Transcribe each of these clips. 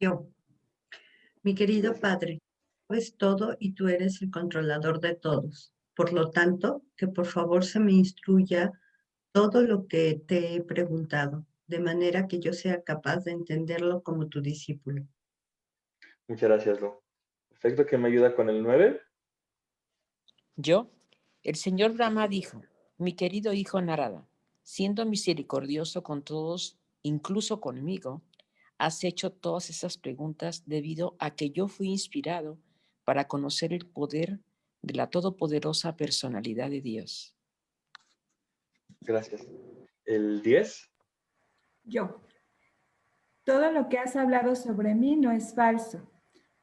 Yo, mi querido Padre, sabes todo y tú eres el controlador de todos. Por lo tanto, que por favor se me instruya todo lo que te he preguntado, de manera que yo sea capaz de entenderlo como tu discípulo. Muchas gracias, Lu. Perfecto, que me ayuda con el 9. Yo, el señor Brahma dijo, mi querido hijo Narada, siendo misericordioso con todos, incluso conmigo, has hecho todas esas preguntas debido a que yo fui inspirado para conocer el poder de la todopoderosa personalidad de Dios. Gracias. El 10. Yo. Todo lo que has hablado sobre mí no es falso,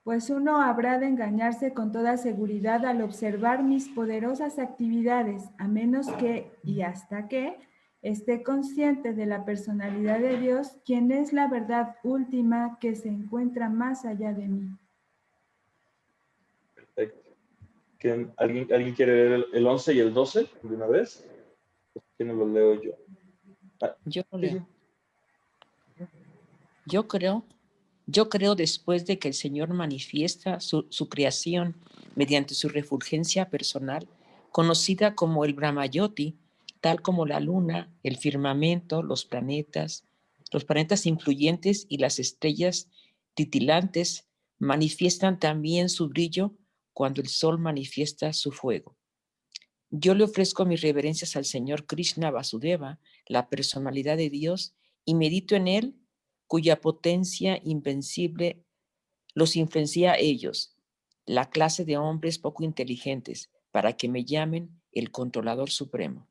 pues uno habrá de engañarse con toda seguridad al observar mis poderosas actividades, a menos que, y hasta que, esté consciente de la personalidad de Dios, quien es la verdad última que se encuentra más allá de mí. Perfecto. ¿Alguien quiere ver el 11 y el 12 de una vez? ¿Qué no lo leo yo? Yo lo Sí, leo. sí. Yo creo después de que el Señor manifiesta su creación mediante su refulgencia personal, conocida como el Brahmayoti, tal como la luna, el firmamento, los planetas influyentes y las estrellas titilantes manifiestan también su brillo cuando el sol manifiesta su fuego. Yo le ofrezco mis reverencias al Señor Krishna Vasudeva, la personalidad de Dios, y medito en él, cuya potencia invencible los influencia a ellos, la clase de hombres poco inteligentes, para que me llamen el controlador supremo.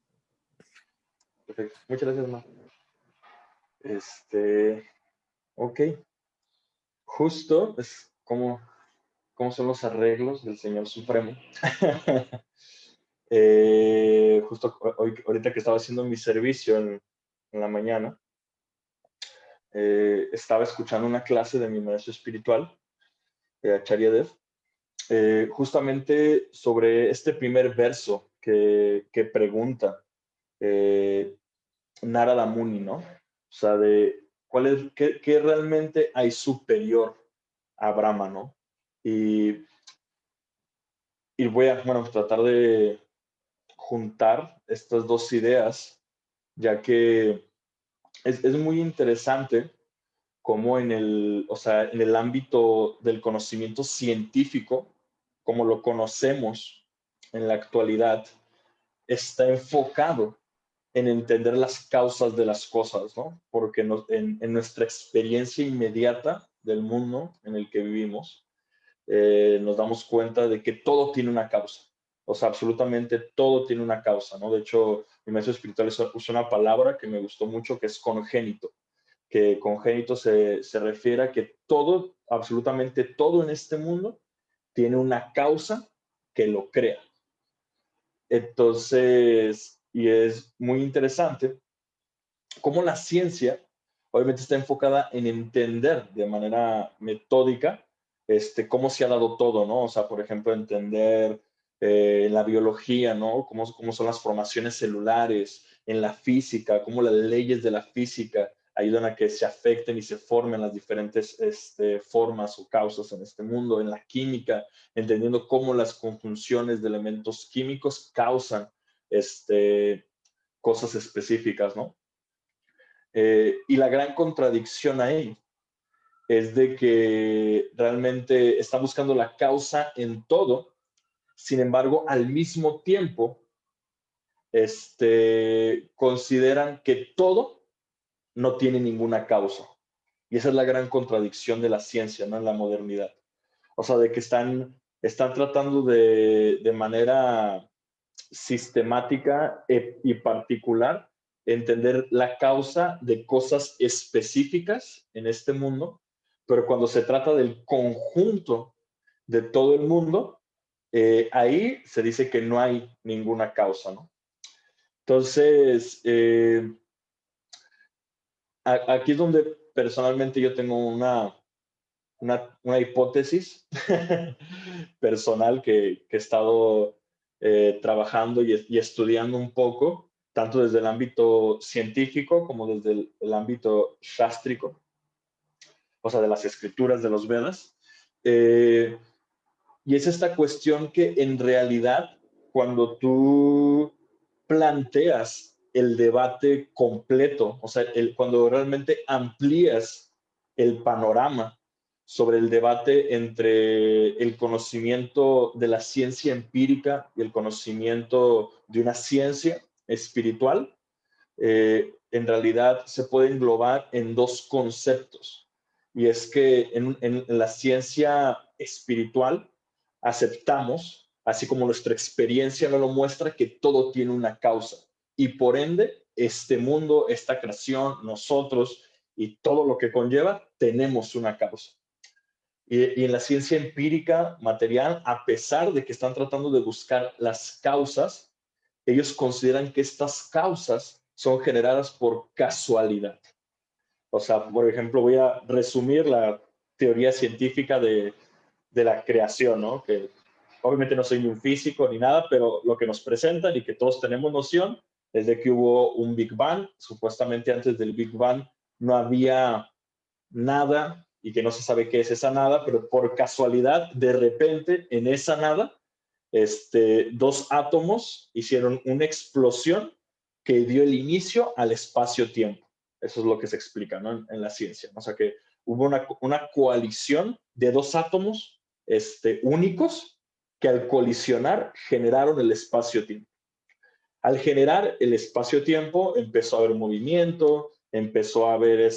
Perfecto. Muchas gracias, Ma. Ok. Justo es cómo son los arreglos del Señor Supremo. Justo ahorita que estaba haciendo mi servicio en la mañana, estaba escuchando una clase de mi maestro espiritual, Acharya Dev, justamente sobre este primer verso que pregunta Narada Muni, ¿no? O sea, de qué realmente hay superior a Brahma, ¿no? Y voy a, bueno, tratar de juntar estas dos ideas, ya que es muy interesante cómo en el ámbito del conocimiento científico, como lo conocemos en la actualidad, está enfocado en entender las causas de las cosas, ¿no? Porque en nuestra experiencia inmediata del mundo en el que vivimos, nos damos cuenta de que todo tiene una causa. O sea, absolutamente todo tiene una causa, ¿no? De hecho, mi maestro espiritual usó una palabra que me gustó mucho, que es congénito. Que congénito se refiere a que todo, absolutamente todo en este mundo, tiene una causa que lo crea. Entonces, y es muy interesante cómo la ciencia obviamente está enfocada en entender de manera metódica cómo se ha dado todo, ¿no? O sea, por ejemplo, entender en la biología, ¿no? Cómo son las formaciones celulares, en la física, cómo las leyes de la física ayudan a que se afecten y se formen las diferentes formas o causas en este mundo, en la química, entendiendo cómo las conjunciones de elementos químicos causan cosas específicas, ¿no? Y la gran contradicción ahí es de que realmente está buscando la causa en todo, sin embargo, al mismo tiempo, consideran que todo no tiene ninguna causa. Y esa es la gran contradicción de la ciencia, ¿no? En la modernidad. O sea, de que están tratando de manera sistemática y particular entender la causa de cosas específicas en este mundo, pero cuando se trata del conjunto de todo el mundo, ahí se dice que no hay ninguna causa, ¿no? Entonces, aquí es donde personalmente yo tengo una hipótesis personal que he estado trabajando y estudiando un poco, tanto desde el ámbito científico como desde el ámbito sástrico. o sea, de las escrituras de los Vedas. Y es esta cuestión que en realidad, cuando tú planteas el debate completo, o sea, cuando realmente amplías el panorama sobre el debate entre el conocimiento de la ciencia empírica y el conocimiento de una ciencia espiritual, en realidad se puede englobar en dos conceptos. Y es que en la ciencia espiritual aceptamos, así como nuestra experiencia nos lo muestra, que todo tiene una causa. Y por ende, este mundo, esta creación, nosotros y todo lo que conlleva, tenemos una causa. Y en la ciencia empírica material, a pesar de que están tratando de buscar las causas, ellos consideran que estas causas son generadas por casualidad. O sea, por ejemplo, voy a resumir la teoría científica de la creación, ¿no? Que obviamente no soy ni un físico ni nada, pero lo que nos presentan y que todos tenemos noción es de que hubo un Big Bang. Supuestamente antes del Big Bang no había nada y que no se sabe qué es esa nada, pero por casualidad, de repente, en esa nada, dos átomos hicieron una explosión que dio el inicio al espacio-tiempo. Eso es lo que se explica, ¿no? en la ciencia. O sea que hubo una coalición de dos átomos únicos que al colisionar generaron el espacio-tiempo. Al generar el espacio-tiempo empezó a haber movimiento, empezó a haber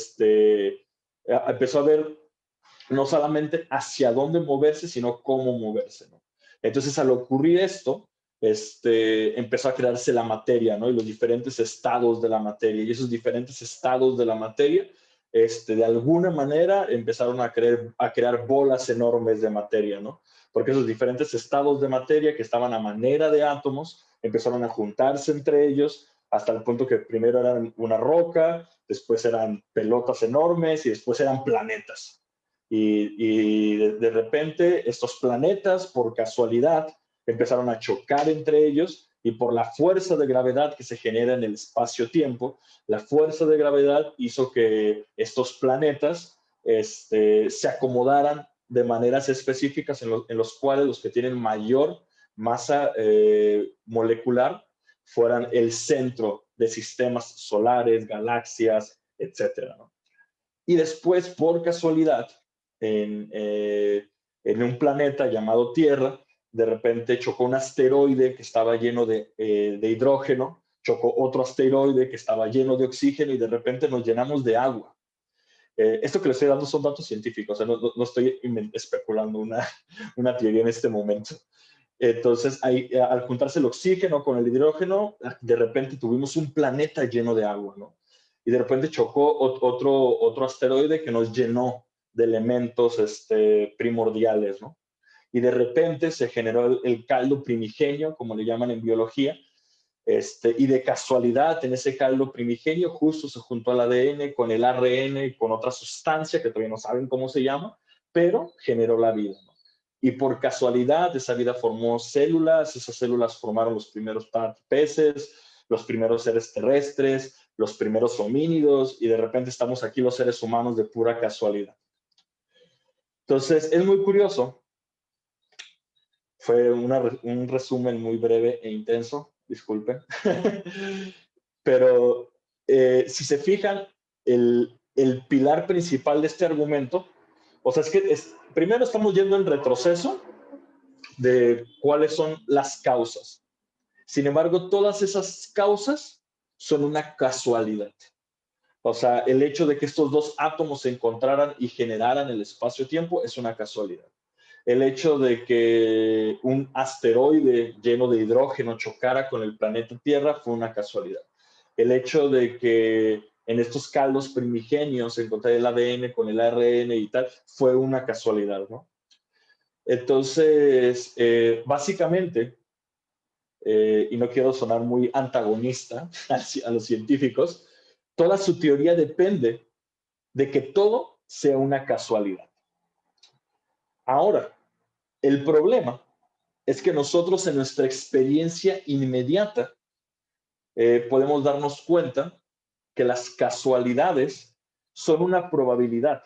no solamente hacia dónde moverse, sino cómo moverse, ¿no? Entonces, al ocurrir esto, empezó a crearse la materia, ¿no? Y los diferentes estados de la materia. Y esos diferentes estados de la materia, de alguna manera, empezaron a crear bolas enormes de materia, ¿no? Porque esos diferentes estados de materia que estaban a manera de átomos, empezaron a juntarse entre ellos, hasta el punto que primero eran una roca, después eran pelotas enormes y después eran planetas. Y de repente estos planetas, por casualidad, empezaron a chocar entre ellos y por la fuerza de gravedad que se genera en el espacio-tiempo, la fuerza de gravedad hizo que estos planetas se acomodaran de maneras específicas en los cuales los que tienen mayor masa molecular fueran el centro de sistemas solares, galaxias, etcétera, ¿no? Y después, por casualidad, en un planeta llamado Tierra, de repente chocó un asteroide que estaba lleno de hidrógeno, chocó otro asteroide que estaba lleno de oxígeno y de repente nos llenamos de agua. Esto que les estoy dando son datos científicos, o sea, no estoy especulando una teoría en este momento. Entonces, al juntarse el oxígeno con el hidrógeno, de repente tuvimos un planeta lleno de agua, ¿no? Y de repente chocó otro asteroide que nos llenó de elementos primordiales, ¿no? Y de repente se generó el caldo primigenio, como le llaman en biología, y de casualidad en ese caldo primigenio justo se juntó el ADN con el ARN y con otra sustancia que todavía no saben cómo se llama, pero generó la vida, ¿no? Y por casualidad esa vida formó células, esas células formaron los primeros peces, los primeros seres terrestres, los primeros homínidos, y de repente estamos aquí los seres humanos de pura casualidad. Entonces, es muy curioso. Fue un resumen muy breve e intenso, disculpen. Pero si se fijan, el pilar principal de este argumento, o sea, es que primero estamos yendo en retroceso de cuáles son las causas. Sin embargo, todas esas causas son una casualidad. O sea, el hecho de que estos dos átomos se encontraran y generaran el espacio-tiempo es una casualidad. El hecho de que un asteroide lleno de hidrógeno chocara con el planeta Tierra fue una casualidad. El hecho de que en estos caldos primigenios se encontrara el ADN con el ARN y tal, fue una casualidad, ¿no? Entonces, básicamente, y no quiero sonar muy antagonista a los científicos, toda su teoría depende de que todo sea una casualidad. Ahora, el problema es que nosotros en nuestra experiencia inmediata podemos darnos cuenta que las casualidades son una probabilidad,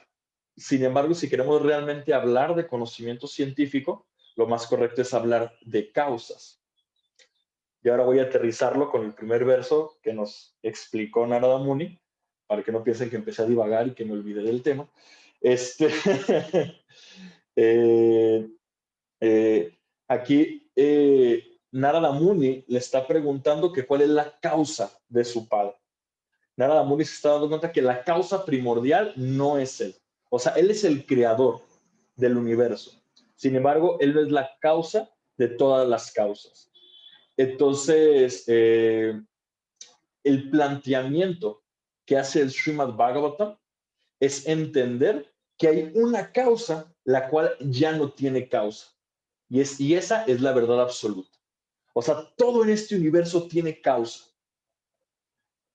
Sin embargo, si queremos realmente hablar de conocimiento científico, lo más correcto es hablar de causas. Y ahora voy a aterrizarlo con el primer verso que nos explicó Narada Muni, para que no piensen que empecé a divagar y que me olvidé del tema. eh, aquí Narada Muni le está preguntando que cuál es la causa de su padre. Narada Muni se está dando cuenta que la causa primordial no es él. O sea, él es el creador del universo. Sin embargo, él no es la causa de todas las causas. Entonces, el planteamiento que hace el Srimad Bhagavatam es entender que hay una causa la cual ya no tiene causa. Y esa es la verdad absoluta. O sea, todo en este universo tiene causa.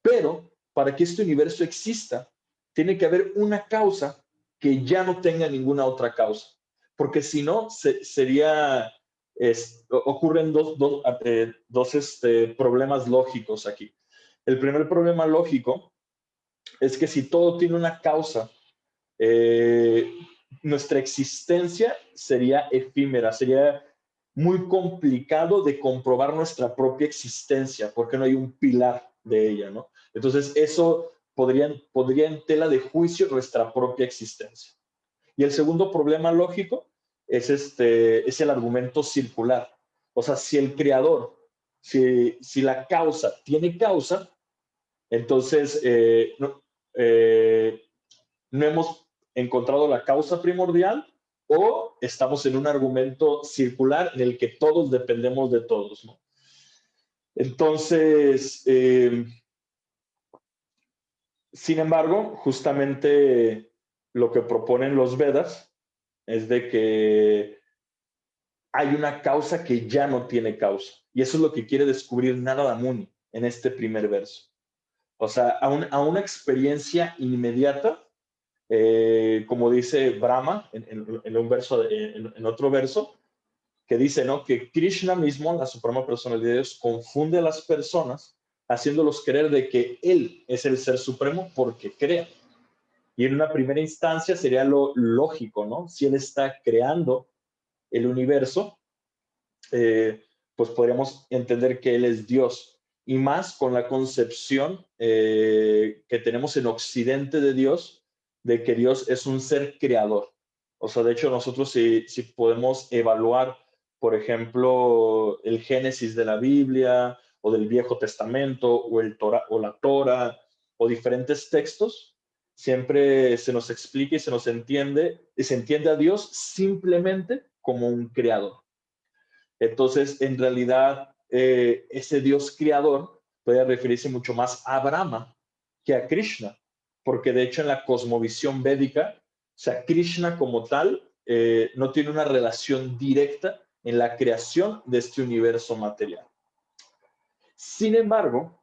Pero para que este universo exista, tiene que haber una causa que ya no tenga ninguna otra causa. Porque si no, ocurren dos problemas lógicos aquí. El primer problema lógico es que si todo tiene una causa, nuestra existencia sería efímera, sería muy complicado de comprobar nuestra propia existencia, porque no hay un pilar de ella, ¿no? Entonces, eso podría en tela de juicio nuestra propia existencia. Y el segundo problema lógico es el argumento circular. O sea, si el creador, si la causa tiene causa, entonces no hemos encontrado la causa primordial o estamos en un argumento circular en el que todos dependemos de todos, ¿no? Entonces, sin embargo, justamente lo que proponen los Vedas es de que hay una causa que ya no tiene causa. Y eso es lo que quiere descubrir Narada Muni en este primer verso. O sea, a una experiencia inmediata, como dice Brahma en un verso, en otro verso, que dice, ¿no? Que Krishna mismo, la suprema personalidad de Dios, confunde a las personas haciéndolos creer de que Él es el ser supremo porque crea. Y en una primera instancia sería lo lógico, ¿no? Si Él está creando el universo, pues podríamos entender que Él es Dios. Y más con la concepción que tenemos en Occidente de Dios, de que Dios es un ser creador. O sea, de hecho, nosotros si podemos evaluar, por ejemplo, el Génesis de la Biblia o del Viejo Testamento o la Torah o diferentes textos, siempre se nos explica y se nos entiende, y se entiende a Dios simplemente como un creador. Entonces, en realidad, ese Dios creador puede referirse mucho más a Brahma que a Krishna, porque de hecho en la cosmovisión védica, o sea, Krishna como tal no tiene una relación directa en la creación de este universo material. Sin embargo,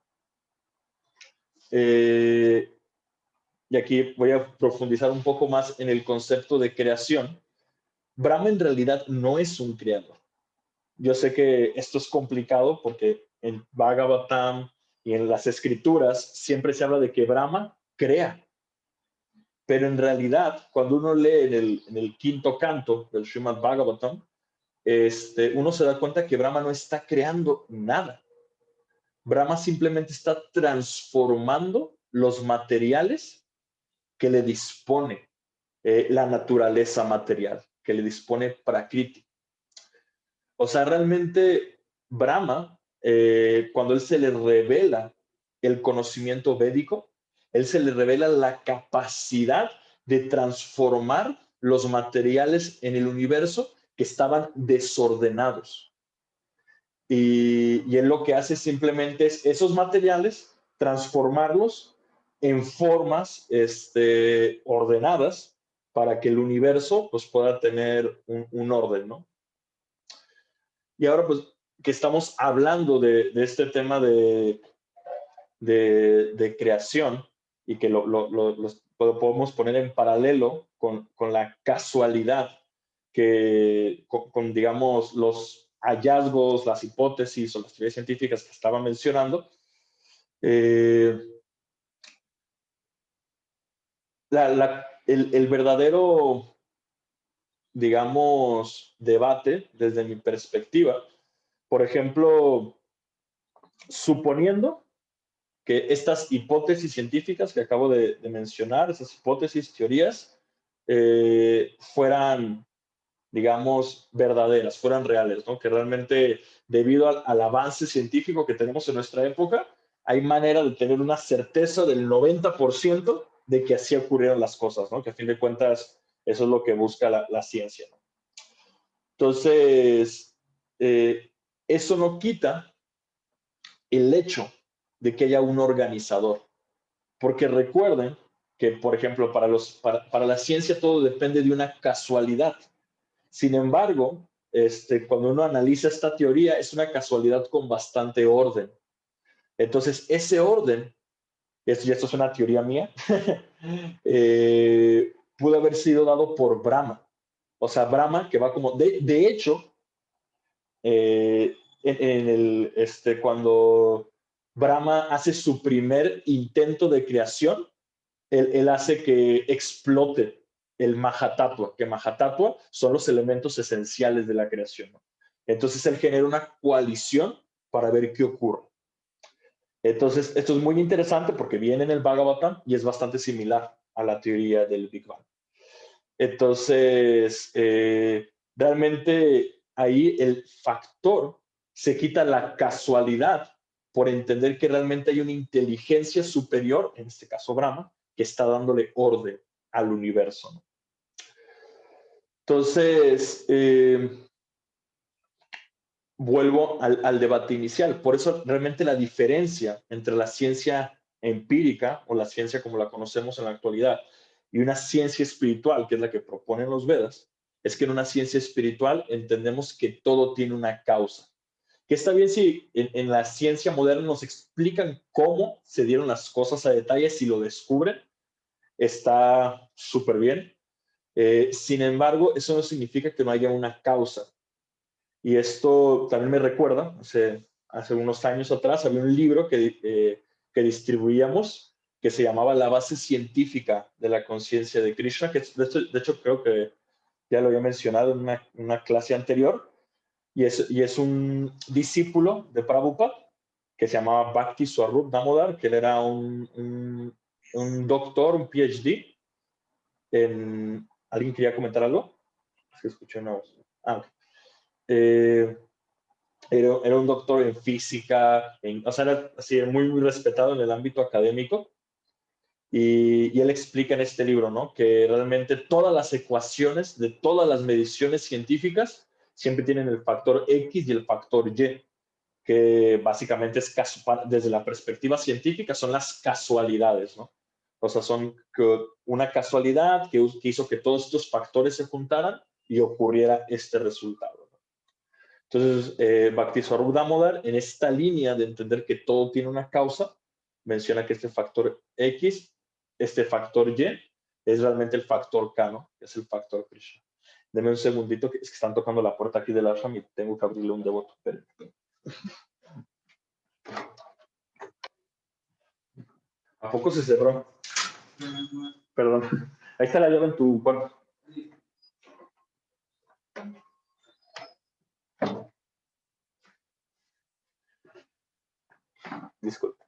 y aquí voy a profundizar un poco más en el concepto de creación, Brahma en realidad no es un creador. Yo sé que esto es complicado porque en Bhagavatam y en las escrituras siempre se habla de que Brahma crea. Pero en realidad, cuando uno lee en el quinto canto del Srimad Bhagavatam, uno se da cuenta que Brahma no está creando nada. Brahma simplemente está transformando los materiales que le dispone la naturaleza material, que le dispone Prakriti. O sea, realmente Brahma, cuando él se le revela el conocimiento védico, él se le revela la capacidad de transformar los materiales en el universo que estaban desordenados. Y él lo que hace simplemente es esos materiales, transformarlos en formas ordenadas para que el universo pues, pueda tener un orden, ¿no? Y ahora, pues, que estamos hablando de este tema de creación y que lo podemos poner en paralelo con la casualidad que, digamos, los hallazgos, las hipótesis o las teorías científicas que estaba mencionando, la el verdadero, digamos, debate desde mi perspectiva, por ejemplo, suponiendo que estas hipótesis científicas que acabo de mencionar, esas hipótesis, teorías, fueran, digamos, verdaderas, fueran reales, ¿no? Que realmente, debido al avance científico que tenemos en nuestra época, hay manera de tener una certeza del 90% de que así ocurrieron las cosas, ¿no? Que a fin de cuentas, eso es lo que busca la ciencia, ¿no? Entonces, eso no quita el hecho de que haya un organizador. Porque recuerden que, por ejemplo, para la ciencia todo depende de una casualidad. Sin embargo, cuando uno analiza esta teoría, es una casualidad con bastante orden. Entonces, ese orden, y esto es una teoría mía, pudo haber sido dado por Brahma. O sea, Brahma, que va como... De hecho, cuando Brahma hace su primer intento de creación, él hace que explote el Mahatattva, que Mahatattva son los elementos esenciales de la creación, ¿no? Entonces él genera una coalición para ver qué ocurre. Entonces, esto es muy interesante porque viene en el Bhagavatam y es bastante similar a la teoría del Big Bang. Entonces, realmente ahí el factor se quita la casualidad por entender que realmente hay una inteligencia superior, en este caso Brahma, que está dándole orden al universo, ¿no? Entonces, vuelvo al debate inicial. Por eso realmente la diferencia entre la ciencia empírica o la ciencia como la conocemos en la actualidad y una ciencia espiritual, que es la que proponen los Vedas, es que en una ciencia espiritual entendemos que todo tiene una causa. Que está bien si en la ciencia moderna nos explican cómo se dieron las cosas a detalle, si lo descubren, está súper bien. Sin embargo, eso no significa que no haya una causa. Y esto también me recuerda, hace unos años atrás había un libro que distribuíamos que se llamaba La base científica de la conciencia de Krishna, que de hecho creo que ya lo había mencionado en una clase anterior, y es un discípulo de Prabhupada que se llamaba Bhakti Swarup Damodar, que él era un doctor, un PhD. ¿Alguien quería comentar algo? Es que escuché una voz. Okay. Era un doctor en física, o sea, era así, muy, muy respetado en el ámbito académico. Y él explica en este libro, ¿no? Que realmente todas las ecuaciones de todas las mediciones científicas siempre tienen el factor X y el factor Y, que básicamente es desde la perspectiva científica son las casualidades, ¿no? O sea, son una casualidad que hizo que todos estos factores se juntaran y ocurriera este resultado. Entonces, Bhakti Swarup Damodar, en esta línea de entender que todo tiene una causa, menciona que este factor X, este factor Y, es realmente el factor K, ¿no? Es el factor Krishna. Deme un segundito, que es que están tocando la puerta aquí del ashram y tengo que abrirle un devoto. ¿A poco se cerró? Perdón. Ahí está la llave en tu cuarto. Disculpe.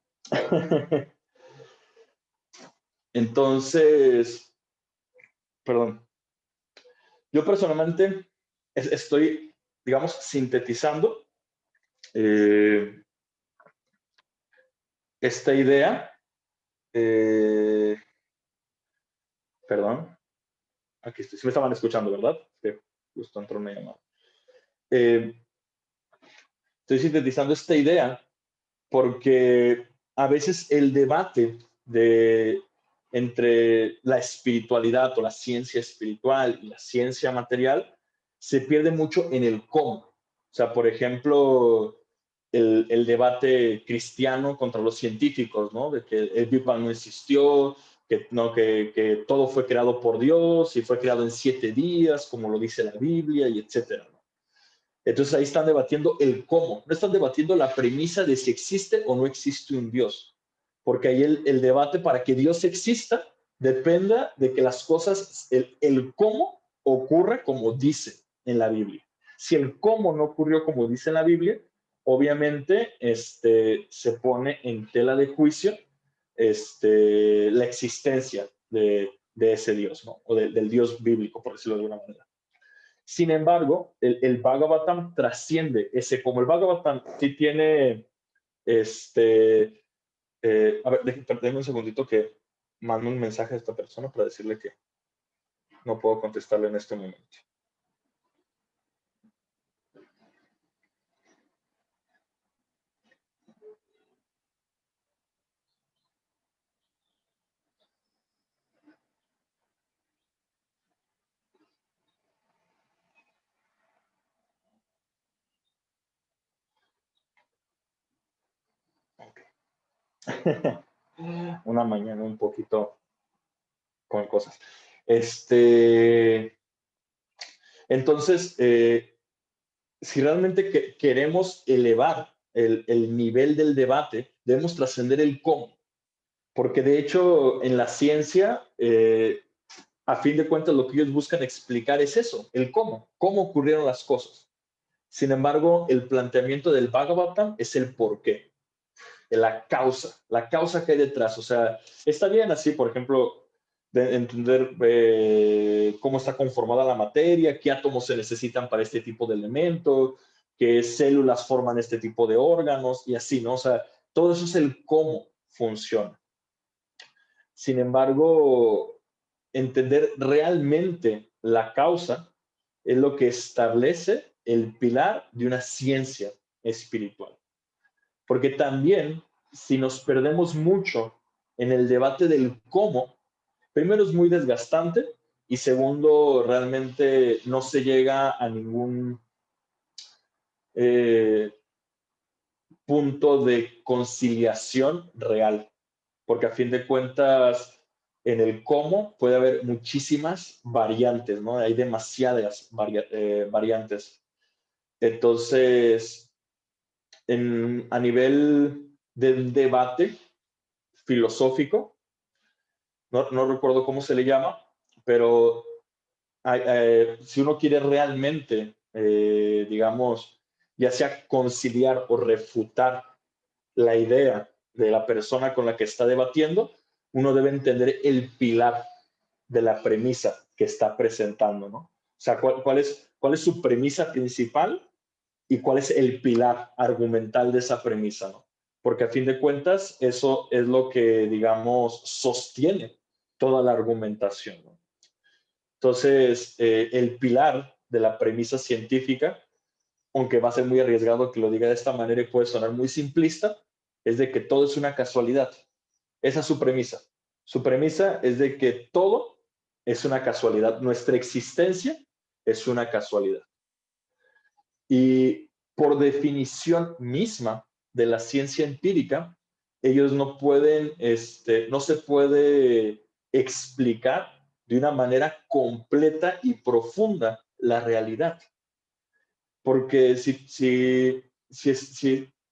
Entonces, perdón. Yo personalmente estoy, digamos, sintetizando esta idea. Perdón. Aquí estoy. Sí me estaban escuchando, ¿verdad? Sí, justo entró una llamada. Estoy sintetizando esta idea porque a veces el debate entre la espiritualidad o la ciencia espiritual y la ciencia material se pierde mucho en el cómo. O sea, por ejemplo, el debate cristiano contra los científicos, ¿no? De que el Big Bang no existió, que todo fue creado por Dios y fue creado en 7 días, como lo dice la Biblia, y etcétera, ¿no? Entonces ahí están debatiendo el cómo, no están debatiendo la premisa de si existe o no existe un Dios, porque ahí el debate para que Dios exista dependa de que las cosas, el cómo ocurre como dice en la Biblia. Si el cómo no ocurrió como dice en la Biblia, obviamente se pone en tela de juicio la existencia de ese Dios, ¿no? O del Dios bíblico, por decirlo de alguna manera. Sin embargo, el Bhagavatam trasciende ese, como el Bhagavatam sí tiene, a ver, déjenme un segundito que mando un mensaje a esta persona para decirle que no puedo contestarle en este momento. Una mañana un poquito con cosas. Entonces, si realmente queremos elevar el nivel del debate, debemos trascender el cómo. Porque de hecho, en la ciencia, a fin de cuentas, lo que ellos buscan explicar es eso, el cómo ocurrieron las cosas. Sin embargo, el planteamiento del Bhagavatam es el por qué, la causa que hay detrás. O sea, está bien así, por ejemplo, de entender cómo está conformada la materia, qué átomos se necesitan para este tipo de elementos, qué células forman este tipo de órganos y así, ¿no? O sea, todo eso es el cómo funciona. Sin embargo, entender realmente la causa es lo que establece el pilar de una ciencia espiritual. Porque también, si nos perdemos mucho en el debate del cómo, primero es muy desgastante y segundo, realmente no se llega a ningún punto de conciliación real. Porque a fin de cuentas, en el cómo puede haber muchísimas variantes, ¿no? Hay demasiadas variantes. Entonces, a nivel del debate filosófico, no recuerdo cómo se le llama, pero si uno quiere realmente, digamos, ya sea conciliar o refutar la idea de la persona con la que está debatiendo, uno debe entender el pilar de la premisa que está presentando, ¿no? O sea, cuál es su premisa principal y cuál es el pilar argumental de esa premisa, ¿no? Porque a fin de cuentas, eso es lo que, digamos, sostiene toda la argumentación, ¿no? Entonces, el pilar de la premisa científica, aunque va a ser muy arriesgado que lo diga de esta manera y puede sonar muy simplista, es de que todo es una casualidad. Esa es su premisa. Su premisa es de que todo es una casualidad. Nuestra existencia es una casualidad. Y por definición misma de la ciencia empírica, ellos no pueden, no se puede explicar de una manera completa y profunda la realidad. Porque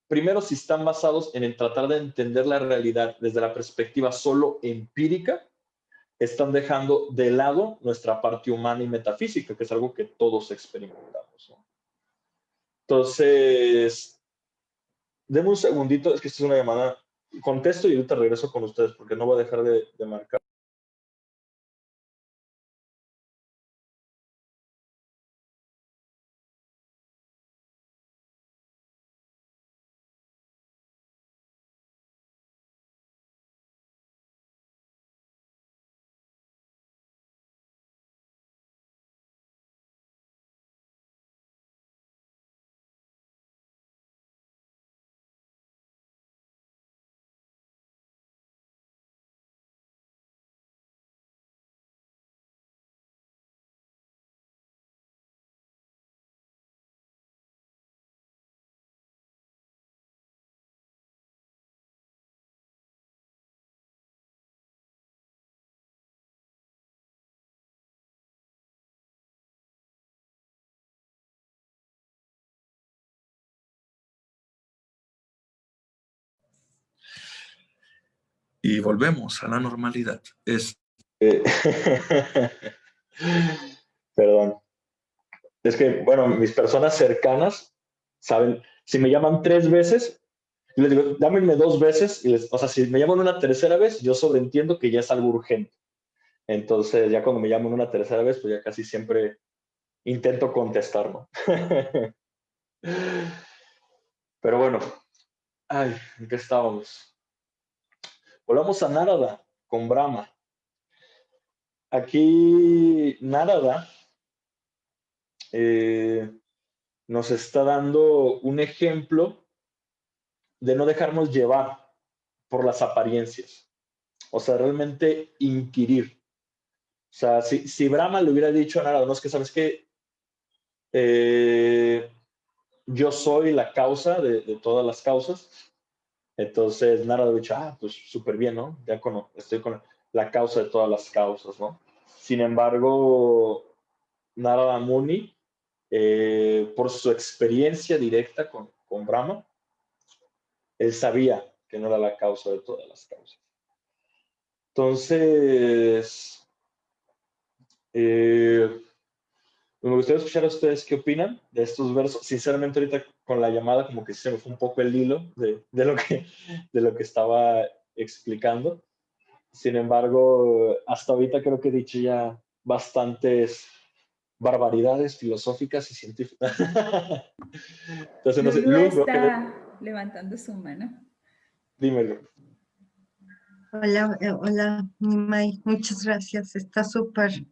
primero, si están basados en tratar de entender la realidad desde la perspectiva solo empírica, están dejando de lado nuestra parte humana y metafísica, que es algo que todos experimentamos, ¿no? Entonces, denme un segundito, es que esta es una llamada. Contesto y ahorita regreso con ustedes porque no voy a dejar de marcar. Y volvemos a la normalidad. Eh, Perdón. Es que, bueno, mis personas cercanas saben, si me llaman 3 veces, yo les digo, llámenme 2 veces, o sea, si me llaman una tercera vez, yo sobreentiendo que ya es algo urgente. Entonces, ya cuando me llaman una tercera vez, pues ya casi siempre intento contestar, ¿no? Pero bueno, ay, ¿en qué estábamos? Volvamos a Narada con Brahma. Aquí Narada eh, nos está dando un ejemplo de no dejarnos llevar por las apariencias. O sea, realmente inquirir. O sea, si Brahma le hubiera dicho a Narada, no es que sabes que yo soy la causa de todas las causas, entonces Narada hubiera dicho, pues súper bien, ¿no? Ya estoy con la causa de todas las causas, ¿no? Sin embargo, Narada Muni, por su experiencia directa con Brahma, él sabía que no era la causa de todas las causas. Entonces, me gustaría escuchar a ustedes qué opinan de estos versos. Sinceramente, ahorita con la llamada como que se me fue un poco el hilo de lo que estaba explicando. Sin embargo, hasta ahorita creo que he dicho ya bastantes barbaridades filosóficas y científicas. Entonces, no sé, Lulu Lu, veo que... está levantando su mano. Dímelo. Hola, hola, Nimai, muchas gracias. Está súper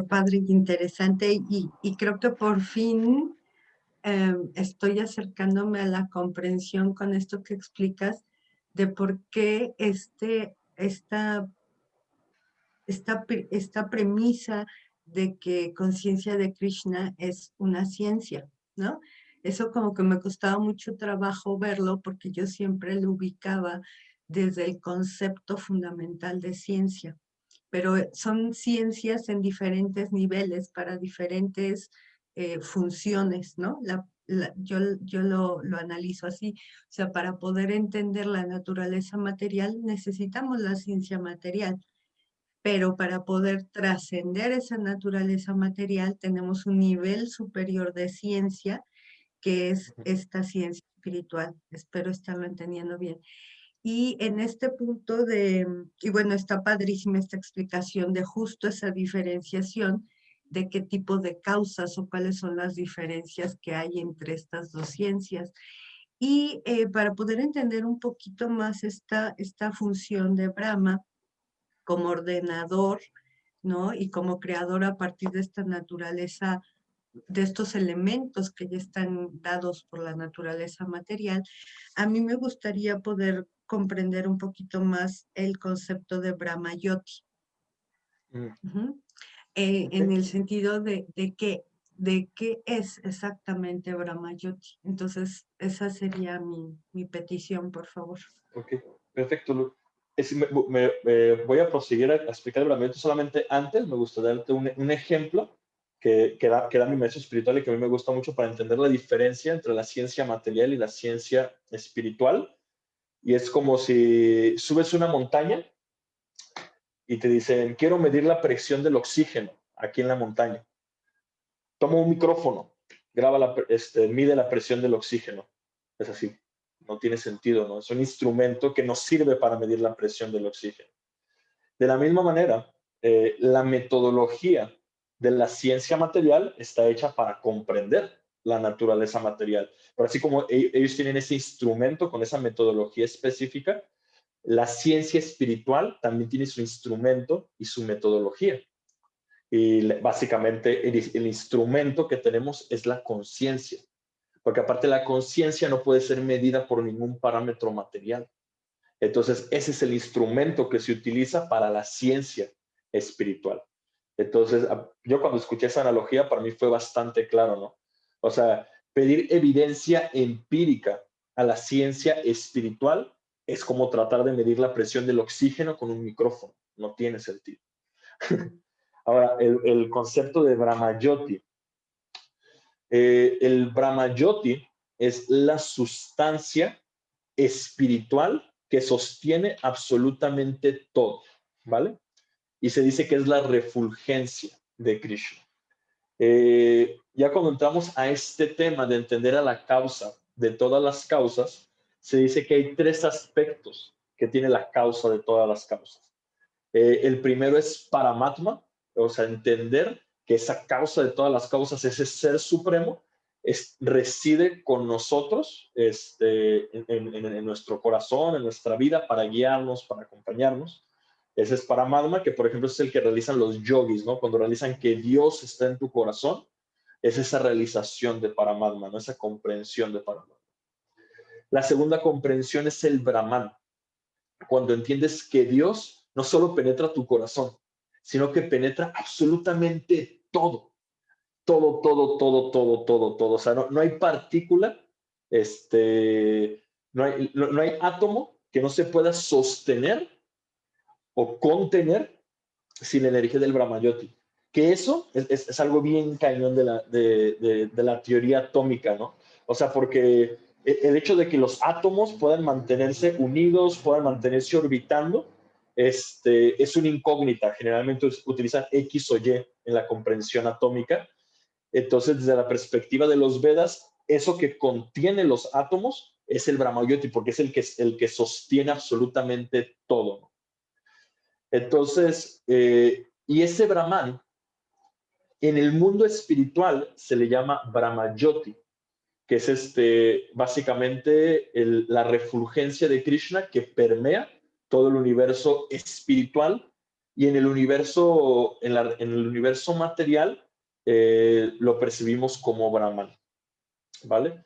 padre y interesante y creo que por fin estoy acercándome a la comprensión con esto que explicas de por qué esta premisa de que conciencia de Krishna es una ciencia, ¿no? Eso como que me costaba mucho trabajo verlo porque yo siempre lo ubicaba desde el concepto fundamental de ciencia, pero son ciencias en diferentes niveles para diferentes funciones, ¿no? Yo lo analizo así, o sea, para poder entender la naturaleza material necesitamos la ciencia material, pero para poder trascender esa naturaleza material tenemos un nivel superior de ciencia, que es esta ciencia espiritual. Espero estarlo entendiendo bien. Y en este punto y bueno, está padrísima esta explicación de justo esa diferenciación de qué tipo de causas o cuáles son las diferencias que hay entre estas dos ciencias. Y para poder entender un poquito más esta función de Brahma como ordenador, ¿no? Y como creador a partir de esta naturaleza, de estos elementos que ya están dados por la naturaleza material, a mí me gustaría poder comprender un poquito más el concepto de Brahmayoti. En el sentido de qué es exactamente Brahmayoti. Entonces, esa sería mi petición, por favor. Ok, perfecto, Lu. Voy a proseguir a explicar el Brahmayoti. Solamente antes me gustaría darte un ejemplo que da mi maestro espiritual y que a mí me gusta mucho para entender la diferencia entre la ciencia material y la ciencia espiritual. Y es como si subes una montaña y te dicen, quiero medir la presión del oxígeno aquí en la montaña. Toma un micrófono, mide la presión del oxígeno. Es así, no tiene sentido, ¿no? Es un instrumento que nos sirve para medir la presión del oxígeno. De la misma manera, la metodología de la ciencia material está hecha para comprender la naturaleza material. Pero así como ellos tienen ese instrumento con esa metodología específica, la ciencia espiritual también tiene su instrumento y su metodología. Y básicamente el instrumento que tenemos es la conciencia, porque aparte la conciencia no puede ser medida por ningún parámetro material. Entonces, ese es el instrumento que se utiliza para la ciencia espiritual. Entonces, yo cuando escuché esa analogía, para mí fue bastante claro, ¿no? O sea, pedir evidencia empírica a la ciencia espiritual es como tratar de medir la presión del oxígeno con un micrófono. No tiene sentido. Ahora, el concepto de Brahmayoti. El Brahmayoti es la sustancia espiritual que sostiene absolutamente todo, ¿vale? y se dice que es la refulgencia de Krishna. Ya cuando entramos a este tema de entender a la causa de todas las causas, se dice que hay 3 aspectos que tiene la causa de todas las causas. El primero es Paramatma, o sea, entender que esa causa de todas las causas, ese ser supremo, reside con nosotros en nuestro corazón, en nuestra vida, para guiarnos, para acompañarnos. Ese es Paramatma, que por ejemplo es el que realizan los yogis, ¿no? Cuando realizan que Dios está en tu corazón, es esa realización de Paramatma, ¿no? Esa comprensión de Paramatma. La segunda comprensión es el Brahman, cuando entiendes que Dios no solo penetra tu corazón, sino que penetra absolutamente todo. Todo, todo, todo, todo, todo, todo. O sea, no hay partícula, no hay átomo que no se pueda sostener o contener sin la energía del Brahmayoti. Que eso es algo bien cañón de la teoría atómica, ¿no? O sea, porque el hecho de que los átomos puedan mantenerse unidos, puedan mantenerse orbitando, es una incógnita. Generalmente utilizan X o Y en la comprensión atómica. Entonces, desde la perspectiva de los Vedas, eso que contiene los átomos es el Brahmayoti, porque es el que sostiene absolutamente todo, ¿no? Entonces, y ese Brahman, en el mundo espiritual se le llama Brahmayoti, que es básicamente la refulgencia de Krishna que permea todo el universo espiritual, y en el universo, en el universo material lo percibimos como Brahman, ¿vale?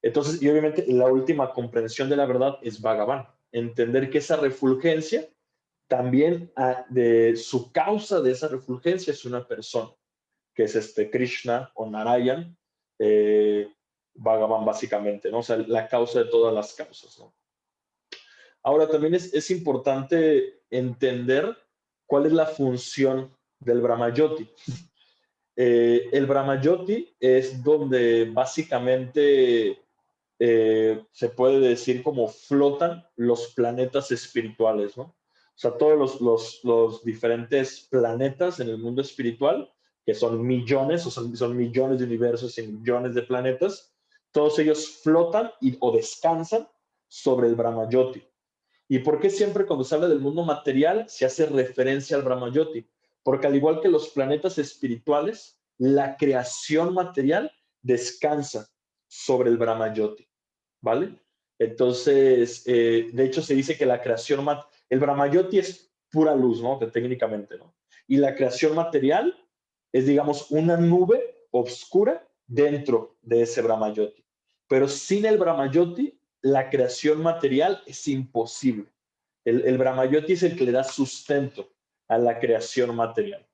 Entonces, y obviamente la última comprensión de la verdad es Bhagavan, entender que esa refulgencia también de su causa de esa refulgencia es una persona, que es Krishna o Narayan, Bhagavan básicamente, ¿no? O sea, la causa de todas las causas, ¿no? Ahora, también es importante entender cuál es la función del Brahmayoti. El Brahmayoti es donde básicamente se puede decir como flotan los planetas espirituales, ¿no? O sea, todos los diferentes planetas en el mundo espiritual, que son millones, o son millones de universos y millones de planetas, todos ellos flotan o descansan sobre el Brahmayoti. ¿Y por qué siempre cuando se habla del mundo material se hace referencia al Brahmayoti? Porque al igual que los planetas espirituales, la creación material descansa sobre el Brahmayoti, ¿vale? Entonces, de hecho se dice que la creación, el Brahmayoti es pura luz, ¿no? Técnicamente, ¿no? Y la creación material es, digamos, una nube oscura dentro de ese Brahmayoti. Pero sin el Brahmayoti, la creación material es imposible. El Brahmayoti es el que le da sustento a la creación material.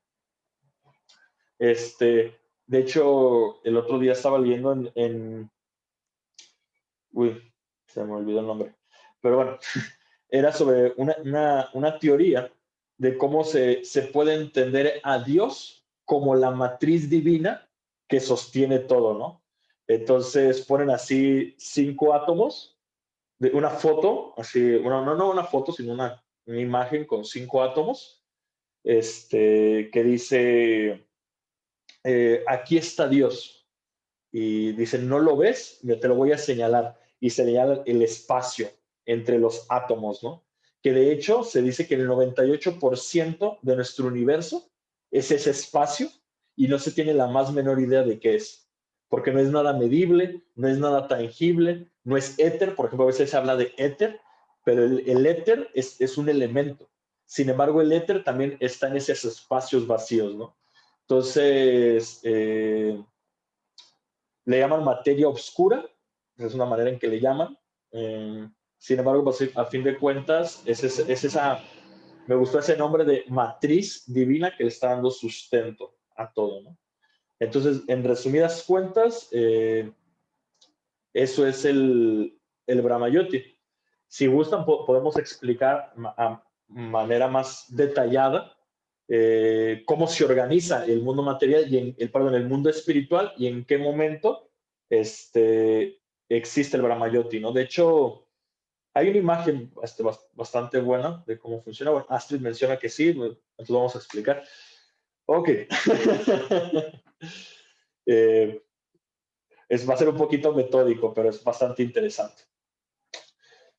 De hecho, el otro día estaba leyendo uy, se me olvidó el nombre. Pero bueno, era sobre una teoría de cómo se puede entender a Dios como la matriz divina que sostiene todo, ¿no? Entonces ponen así 5 átomos, de una foto, así, no una foto, sino una imagen con 5 átomos, que dice, aquí está Dios. Y dice, ¿no lo ves? Yo te lo voy a señalar. Y señala el espacio entre los átomos, ¿no? Que de hecho se dice que el 98% de nuestro universo es ese espacio y no se tiene la más menor idea de qué es. Porque no es nada medible, no es nada tangible, no es éter. Por ejemplo, a veces se habla de éter, pero el éter es un elemento. Sin embargo, el éter también está en esos espacios vacíos, ¿no? Entonces, le llaman materia oscura, es una manera en que le llaman. Sin embargo, pues, a fin de cuentas, es esa, me gustó ese nombre de matriz divina que le está dando sustento a todo, ¿no? Entonces, en resumidas cuentas, eso es el Brahmayoti. Si gustan, podemos explicar a manera más detallada cómo se organiza el mundo material y el mundo espiritual y en qué momento existe el Brahmayoti, ¿no? De hecho, Hay una imagen bastante buena de cómo funciona. Bueno, Astrid menciona que sí, entonces vamos a explicar. Ok. Va a ser un poquito metódico, pero es bastante interesante.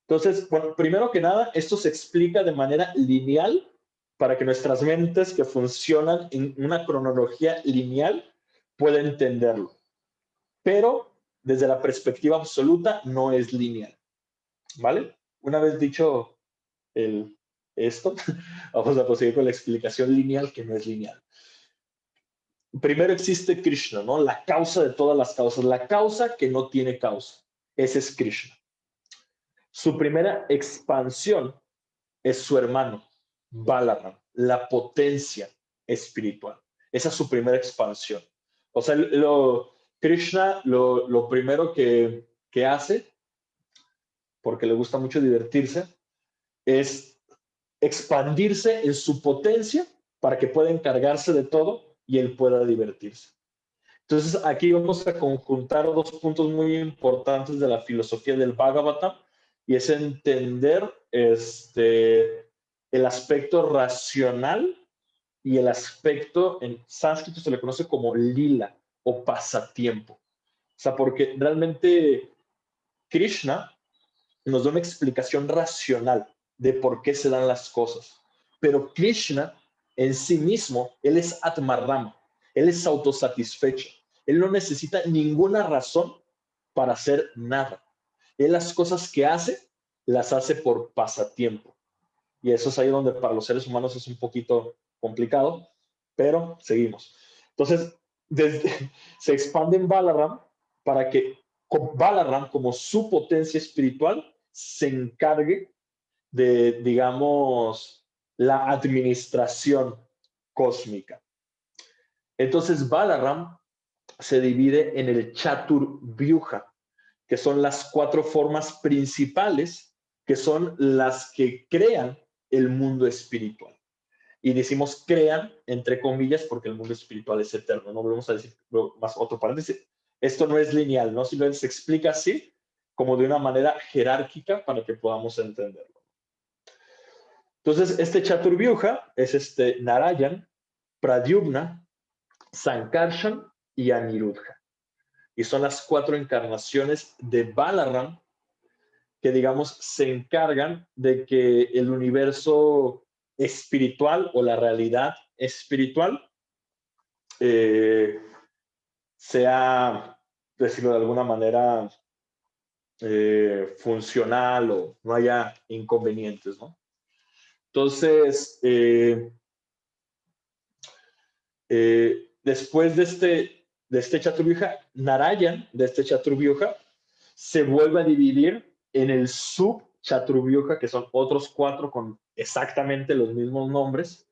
Entonces, bueno, primero que nada, esto se explica de manera lineal para que nuestras mentes que funcionan en una cronología lineal puedan entenderlo. Pero desde la perspectiva absoluta no es lineal. ¿Vale? Una vez dicho esto, vamos a proseguir con la explicación lineal que no es lineal. Primero existe Krishna, ¿no? La causa de todas las causas, la causa que no tiene causa. Ese es Krishna. Su primera expansión es su hermano, Balaram, la potencia espiritual. Esa es su primera expansión. O sea, Krishna lo primero que hace, porque le gusta mucho divertirse, es expandirse en su potencia para que pueda encargarse de todo y él pueda divertirse. Entonces, aquí vamos a conjuntar dos puntos muy importantes de la filosofía del Bhagavatam, y es entender el aspecto racional y el aspecto, en sánscrito se le conoce como lila o pasatiempo. O sea, porque realmente Krishna nos da una explicación racional de por qué se dan las cosas. Pero Krishna en sí mismo, él es Atmarrama, él es autosatisfecho. Él no necesita ninguna razón para hacer nada. Él las cosas que hace, las hace por pasatiempo. Y eso es ahí donde para los seres humanos es un poquito complicado, pero seguimos. Entonces, se expande en Balaram para que Balaram, como su potencia espiritual, se encargue de, digamos, la administración cósmica. Entonces, Balaram se divide en el Chaturvyuha, que son las 4 formas principales, que son las que crean el mundo espiritual. Y decimos crean, entre comillas, porque el mundo espiritual es eterno. No volvemos a decir más otro paréntesis. Esto no es lineal, ¿no? Simplemente se explica así, como de una manera jerárquica para que podamos entenderlo. Entonces, este Chaturvyuha es Narayan, Pradyumna, Sankarshan y Aniruddha. Y son las 4 encarnaciones de Balaram que, digamos, se encargan de que el universo espiritual o la realidad espiritual sea, decirlo de alguna manera, funcional o no haya inconvenientes, ¿no? Entonces, después de este Chaturvyuha, Narayan, de este Chaturvyuha, se vuelve a dividir en el sub-Chaturvyuha, que son otros 4 con exactamente los mismos nombres,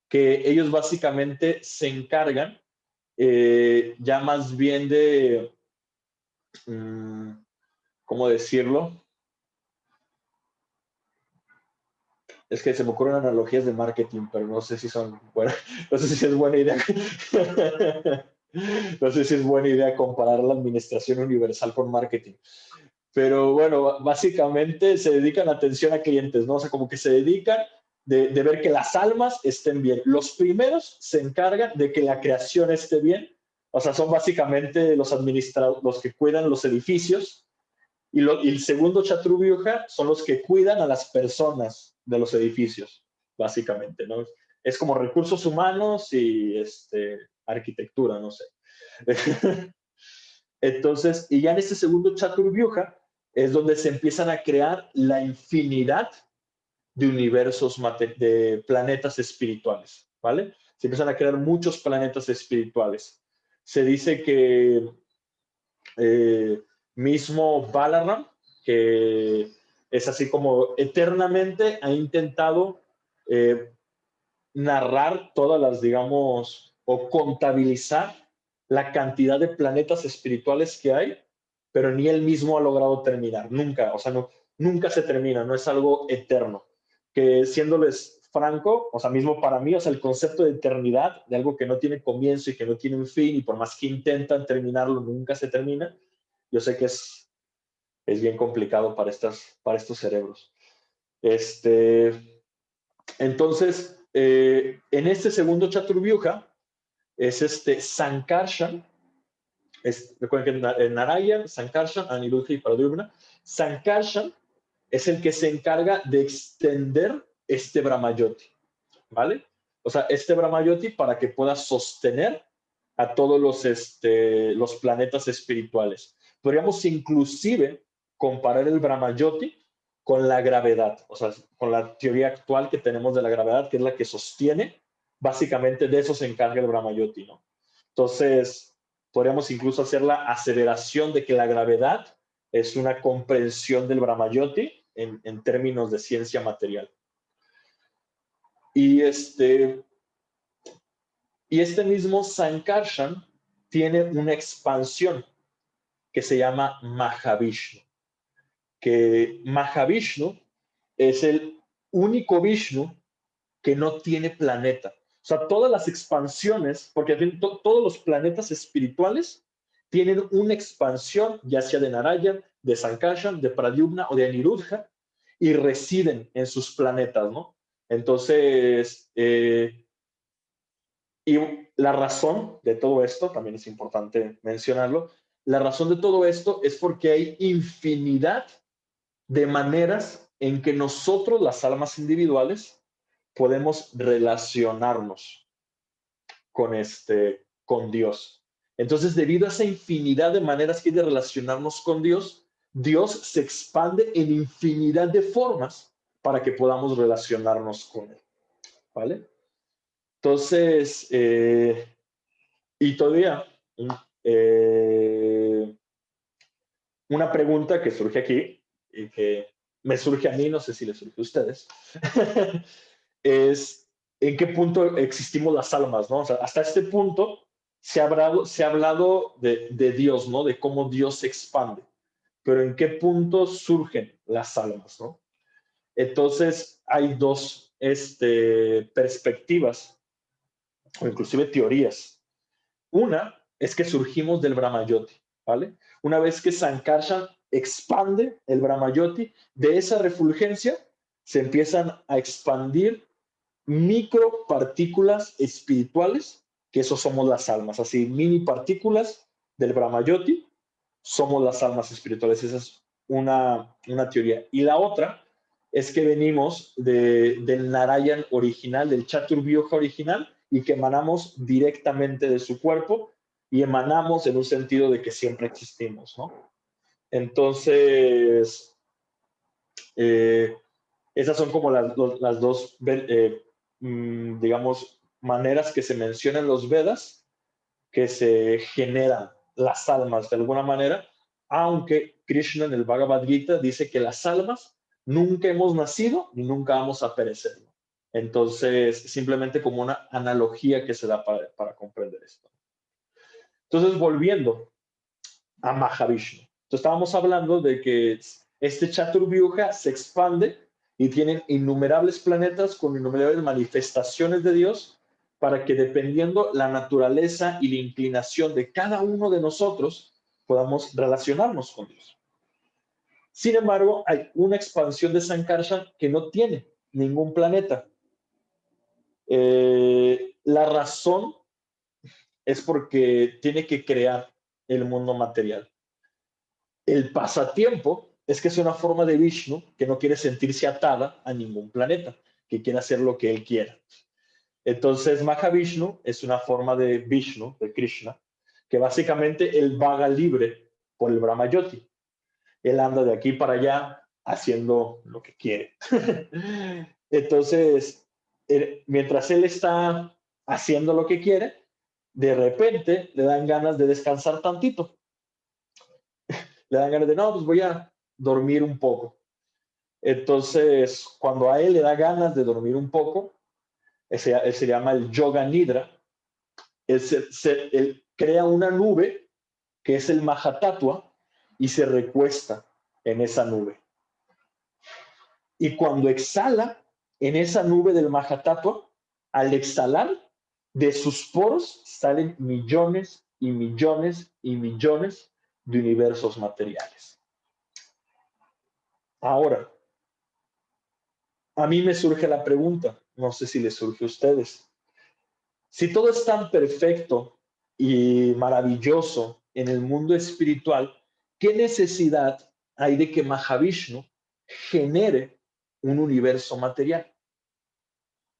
que ellos básicamente se encargan ya más bien de, ¿cómo decirlo? Es que se me ocurren analogías de marketing, pero no sé si son buenas, no sé si es buena idea. No sé si es buena idea comparar la administración universal con marketing. Pero bueno, básicamente se dedican a atención a clientes, ¿no? O sea, como que se dedican de ver que las almas estén bien. Los primeros se encargan de que la creación esté bien. O sea, son básicamente los administradores, los que cuidan los edificios. Y el segundo Chaturvyuha son los que cuidan a las personas de los edificios, básicamente, ¿no? Es como recursos humanos y arquitectura, no sé. Entonces, y ya en este segundo Chaturvyuha es donde se empiezan a crear la infinidad de universos, de planetas espirituales, ¿vale? Se empiezan a crear muchos planetas espirituales. Se dice que mismo Balaram, que es así como eternamente ha intentado narrar todas las, digamos, o contabilizar la cantidad de planetas espirituales que hay, pero ni él mismo ha logrado terminar, nunca, o sea, nunca se termina, no es algo eterno. Que siéndoles franco, o sea, mismo para mí, o sea, el concepto de eternidad, de algo que no tiene comienzo y que no tiene un fin, y por más que intentan terminarlo, nunca se termina. Yo sé que es es bien complicado para estos cerebros. Entonces, en este segundo Chaturvyuha es Sankarshan. Recuerden que en Narayan, Sankarshan, Aniruddha y Pradyumna. Sankarshan es el que se encarga de extender este Brahmayoti, ¿vale? O sea, este Brahmayoti para que pueda sostener a todos los planetas espirituales. Podríamos inclusive comparar el Brahmayoti con la gravedad, o sea, con la teoría actual que tenemos de la gravedad, que es la que sostiene, básicamente de eso se encarga el Brahmayoti, ¿no? Entonces, podríamos incluso hacer la aseveración de que la gravedad es una comprensión del Brahmayoti en términos de ciencia material. Y este mismo Sankarshan tiene una expansión que se llama Mahavishnu, que Mahavishnu es el único Vishnu que no tiene planeta. O sea, todas las expansiones, porque todos los planetas espirituales tienen una expansión, ya sea de Narayan, de Sankarshan, de Pradyumna o de Aniruddha, y residen en sus planetas, ¿no? Entonces, y la razón de todo esto, también es importante mencionarlo, la razón de todo esto es porque hay infinidad de maneras en que nosotros, las almas individuales, podemos relacionarnos con Dios. Entonces, debido a esa infinidad de maneras que hay de relacionarnos con Dios, Dios se expande en infinidad de formas para que podamos relacionarnos con Él, ¿vale? Entonces, y todavía una pregunta que surge aquí y que me surge a mí, no sé si le surge a ustedes, es en qué punto existimos las almas, ¿no? O sea, hasta este punto se ha hablado de Dios, ¿no? De cómo Dios se expande, pero en qué punto surgen las almas, ¿no? Entonces, hay dos perspectivas o inclusive teorías. Una es que surgimos del Brahmayoti, ¿vale? Una vez que Sankarshan expande el Brahmayoti, de esa refulgencia se empiezan a expandir micropartículas espirituales, que eso somos las almas, así mini partículas del Brahmayoti, somos las almas espirituales. Esa es una teoría. Y la otra es que venimos del Narayan original, del Chaturvyuha original, y que emanamos directamente de su cuerpo y emanamos en un sentido de que siempre existimos, ¿no? Entonces, esas son como las dos, digamos, maneras que se mencionan en los Vedas, que se generan las almas de alguna manera, aunque Krishna en el Bhagavad Gita dice que las almas nunca hemos nacido ni nunca vamos a perecer. Entonces, simplemente como una analogía que se da para comprender esto. Entonces, volviendo a Mahavishnu. Entonces, estábamos hablando de que este Chaturvyuha se expande y tienen innumerables planetas con innumerables manifestaciones de Dios para que, dependiendo la naturaleza y la inclinación de cada uno de nosotros, podamos relacionarnos con Dios. Sin embargo, hay una expansión de Sankarshan que no tiene ningún planeta. La razón es porque tiene que crear el mundo material. El pasatiempo es que es una forma de Vishnu que no quiere sentirse atada a ningún planeta, que quiere hacer lo que él quiera. Entonces, Mahavishnu es una forma de Vishnu, de Krishna, que básicamente él vaga libre por el Brahmayoti. Él anda de aquí para allá haciendo lo que quiere. Entonces, mientras él está haciendo lo que quiere, de repente le dan ganas de descansar tantito. Le dan ganas de, no, pues voy a dormir un poco. Entonces, cuando a él le da ganas de dormir un poco, él se llama el Yoga Nidra. Él crea una nube que es el Mahatattva y se recuesta en esa nube. Y cuando exhala en esa nube del Mahatattva, al exhalar, de sus poros salen millones y millones y millones de universos materiales. Ahora, a mí me surge la pregunta, no sé si les surge a ustedes. Si todo es tan perfecto y maravilloso en el mundo espiritual, ¿qué necesidad hay de que Mahavishnu genere un universo material?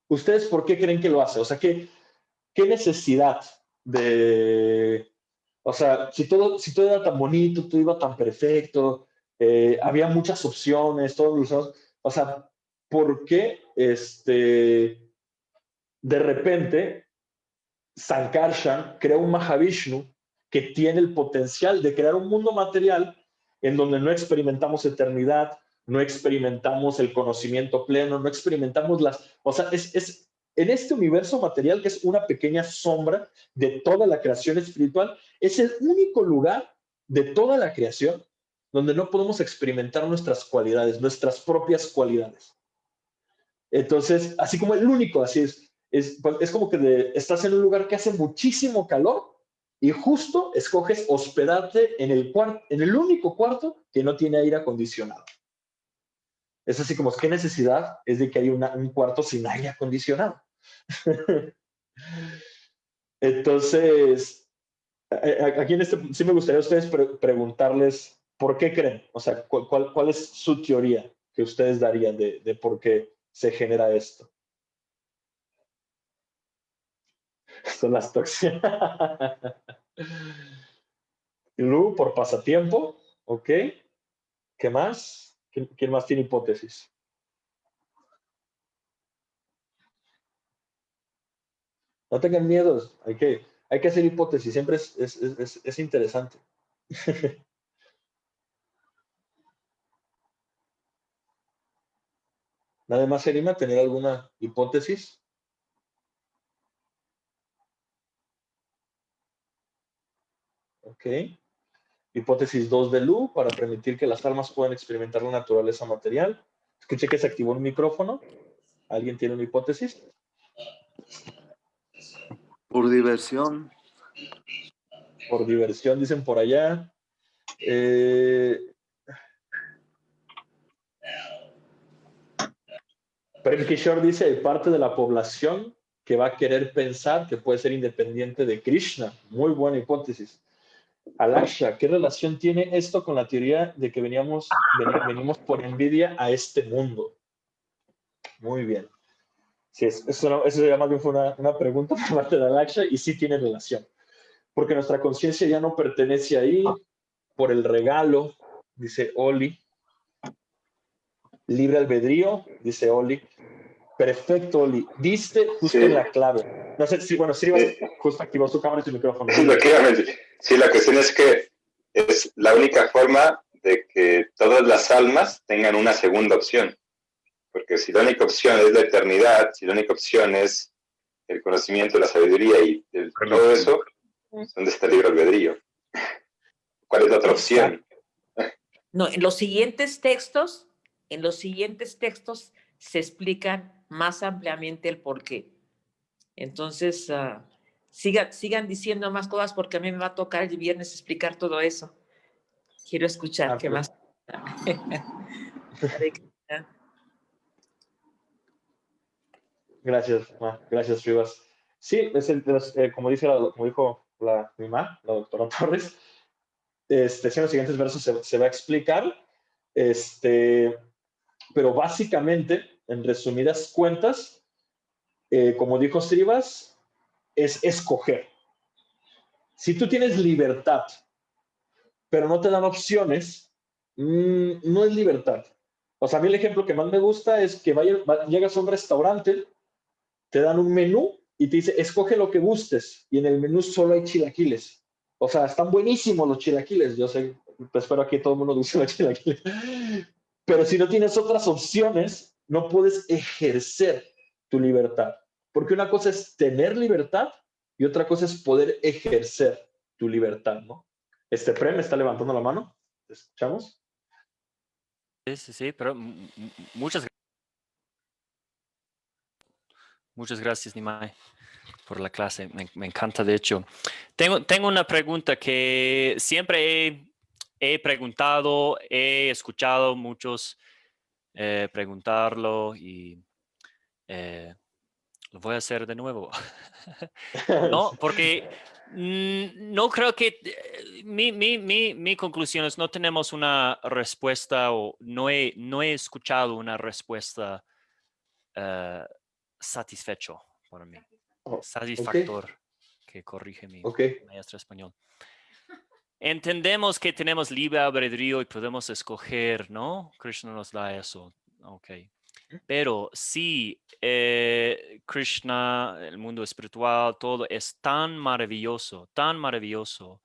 ¿Ustedes por qué creen que lo hace? O sea, ¿qué necesidad de... O sea, si todo era tan bonito, todo iba tan perfecto, había muchas opciones, todos los... O sea, ¿por qué de repente Sankarshan crea un Mahavishnu que tiene el potencial de crear un mundo material en donde no experimentamos eternidad, no experimentamos el conocimiento pleno, no experimentamos las... O sea, es en este universo material, que es una pequeña sombra de toda la creación espiritual, es el único lugar de toda la creación donde no podemos experimentar nuestras cualidades, nuestras propias cualidades. Entonces, así como el único, así es como que estás en un lugar que hace muchísimo calor y justo escoges hospedarte en el único cuarto que no tiene aire acondicionado. Es así como, ¿qué necesidad es de que haya un cuarto sin aire acondicionado? Entonces, aquí sí me gustaría a ustedes preguntarles por qué creen, o sea, cuál es su teoría que ustedes darían de por qué se genera esto. Son las tóxicas. Lu, por pasatiempo, ¿ok? ¿Qué más? ¿Quién más tiene hipótesis? No tengan miedo, hay que hacer hipótesis, siempre es interesante. ¿Nadie más se anima a tener alguna hipótesis? Ok. Hipótesis 2 de Lu, para permitir que las almas puedan experimentar la naturaleza material. Escuché que se activó un micrófono. ¿Alguien tiene una hipótesis? Por diversión. Por diversión, dicen por allá. Prem Kishore dice, hay parte de la población que va a querer pensar que puede ser independiente de Krishna. Muy buena hipótesis. Alaksha, ¿qué relación tiene esto con la teoría de que venimos por envidia a este mundo? Muy bien. Sí, eso ya más bien fue una pregunta por parte de Alaksha y sí tiene relación. Porque nuestra conciencia ya no pertenece ahí por el regalo, dice Oli. Libre albedrío, dice Oli. Perfecto, Oli. Diste justo en la clave. No sé si, bueno, Srivas justo activó su cámara y su micrófono. Sí, la cuestión es que es la única forma de que todas las almas tengan una segunda opción. Porque si la única opción es la eternidad, si la única opción es el conocimiento, la sabiduría y todo eso, ¿dónde está el libre albedrío? ¿Cuál es la otra opción? No, en los siguientes textos se explican más ampliamente el porqué. Entonces, sigan diciendo más cosas porque a mí me va a tocar el viernes explicar todo eso. Quiero escuchar qué más. Gracias, Rivas. Sí, como dijo mi mamá, la doctora Torres, en los siguientes versos se va a explicar, pero básicamente, en resumidas cuentas, como dijo Srivas, es escoger. Si tú tienes libertad, pero no te dan opciones, no es libertad. O sea, a mí el ejemplo que más me gusta es que llegas a un restaurante, te dan un menú y te dice, escoge lo que gustes, y en el menú solo hay chilaquiles. O sea, están buenísimos los chilaquiles, yo sé, pues espero que todo el mundo guste los chilaquiles. Pero si no tienes otras opciones, no puedes ejercer tu libertad. Porque una cosa es tener libertad y otra cosa es poder ejercer tu libertad, ¿no? Prem está levantando la mano. ¿Te escuchamos? Sí, pero muchas gracias, Nimai, por la clase. Me encanta, de hecho. Tengo una pregunta que siempre he he preguntado, he escuchado muchos preguntarlo y lo voy a hacer de nuevo. No, porque no creo que mi conclusión es no tenemos una respuesta o no he escuchado una respuesta satisfecho para mí. Oh, Satisfactor, que corrige mi ok. maestro español. Entendemos que tenemos libre albedrío y podemos escoger, ¿no? Krishna nos da eso. Ok. Pero sí, Krishna, el mundo espiritual, todo es tan maravilloso, tan maravilloso.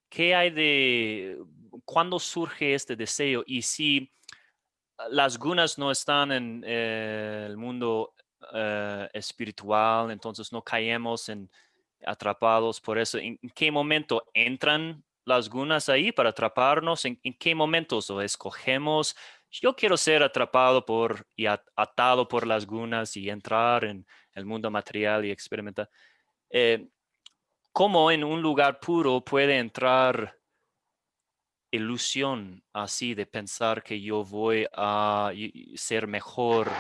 ¿Qué hay de cuándo surge este deseo? Y si las gunas no están en el mundo espiritual, entonces no caemos atrapados por eso. ¿En qué momento entran las gunas ahí para atraparnos? ¿En qué momentos o escogemos? Yo quiero ser atrapado y atado por las gunas y entrar en el mundo material y experimentar. ¿Cómo en un lugar puro puede entrar ilusión así de pensar que yo voy a ser mejor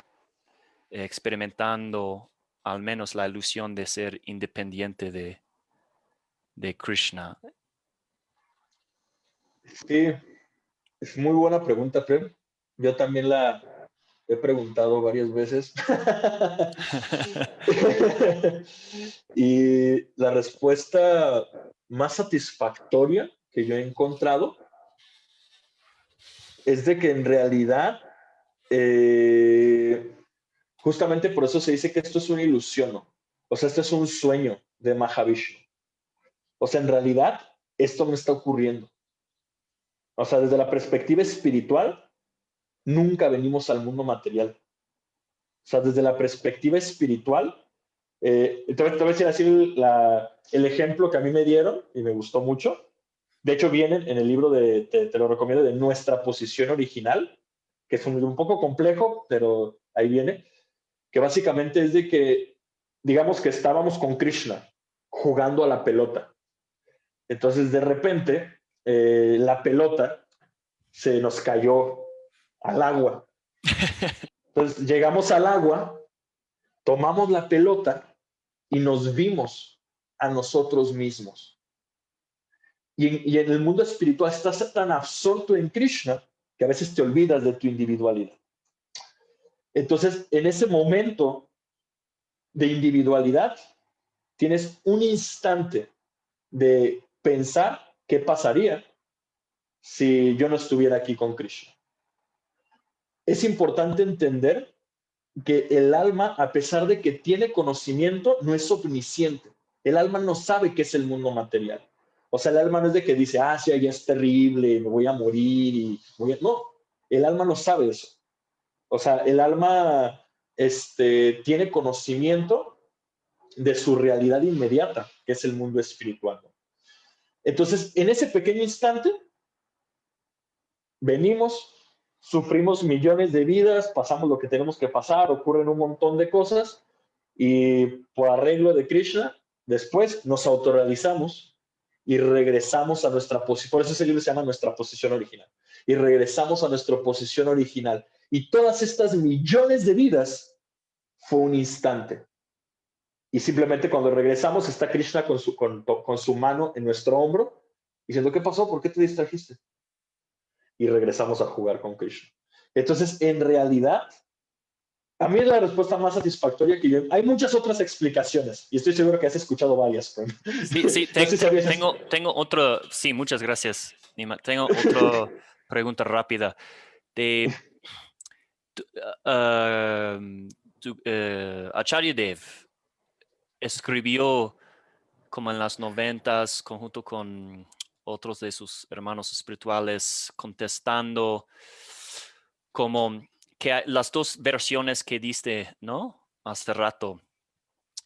experimentando al menos la ilusión de ser independiente de Krishna? Sí, es muy buena pregunta, Fred. Yo también la he preguntado varias veces. Y la respuesta más satisfactoria que yo he encontrado es de que en realidad, justamente por eso se dice que esto es una ilusión, ¿no? O sea, esto es un sueño de Mahavishnu. O sea, en realidad, esto no está ocurriendo. O sea, desde la perspectiva espiritual, nunca venimos al mundo material. O sea, desde la perspectiva espiritual, te voy a decir así el ejemplo que a mí me dieron y me gustó mucho. De hecho, viene en el libro te lo recomiendo, de Nuestra Posición Original, que es un libro un poco complejo, pero ahí viene, que básicamente es de que, digamos que estábamos con Krishna jugando a la pelota. Entonces, de repente, la pelota se nos cayó al agua. Entonces, llegamos al agua, tomamos la pelota y nos vimos a nosotros mismos. Y en el mundo espiritual estás tan absorto en Krishna que a veces te olvidas de tu individualidad. Entonces, en ese momento de individualidad, tienes un instante de pensar qué pasaría si yo no estuviera aquí con Krishna. Es importante entender que el alma, a pesar de que tiene conocimiento, no es omnisciente. El alma no sabe qué es el mundo material. O sea, el alma no es de que dice, sí, ya es terrible, me voy a morir y No, el alma no sabe eso. O sea, el alma tiene conocimiento de su realidad inmediata, que es el mundo espiritual. Entonces, en ese pequeño instante, venimos, sufrimos millones de vidas, pasamos lo que tenemos que pasar, ocurren un montón de cosas y por arreglo de Krishna, después nos autorrealizamos y regresamos a nuestra posición. Por eso ese libro se llama Nuestra Posición Original. Y regresamos a nuestra posición original. Y todas estas millones de vidas fue un instante. Y simplemente cuando regresamos está Krishna con su mano en nuestro hombro diciendo, ¿qué pasó? ¿Por qué te distrajiste? Y regresamos a jugar con Krishna. Entonces, en realidad, a mí es la respuesta más satisfactoria que yo... Hay muchas otras explicaciones y estoy seguro que has escuchado varias. Sí, tengo otro... Sí, muchas gracias, Nima. Tengo otra pregunta rápida. Acharya Dev escribió como en las 90s, conjunto con otros de sus hermanos espirituales, contestando como que las dos versiones que diste, ¿no? Hace rato,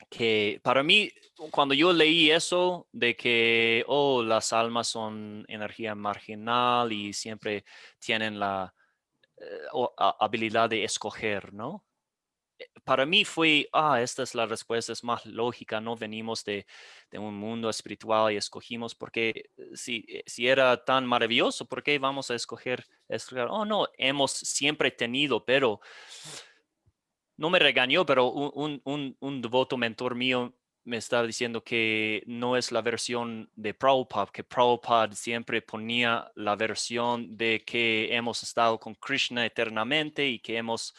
que para mí, cuando yo leí eso de que, las almas son energía marginal y siempre tienen la habilidad de escoger, ¿no? para mí fue, esta es la respuesta, es más lógica, no venimos de un mundo espiritual y escogimos, porque si era tan maravilloso, ¿por qué vamos a escoger? Oh, no, hemos siempre tenido, pero no me regañó, pero un devoto mentor mío me estaba diciendo que no es la versión de Prabhupada, que Prabhupada siempre ponía la versión de que hemos estado con Krishna eternamente y que hemos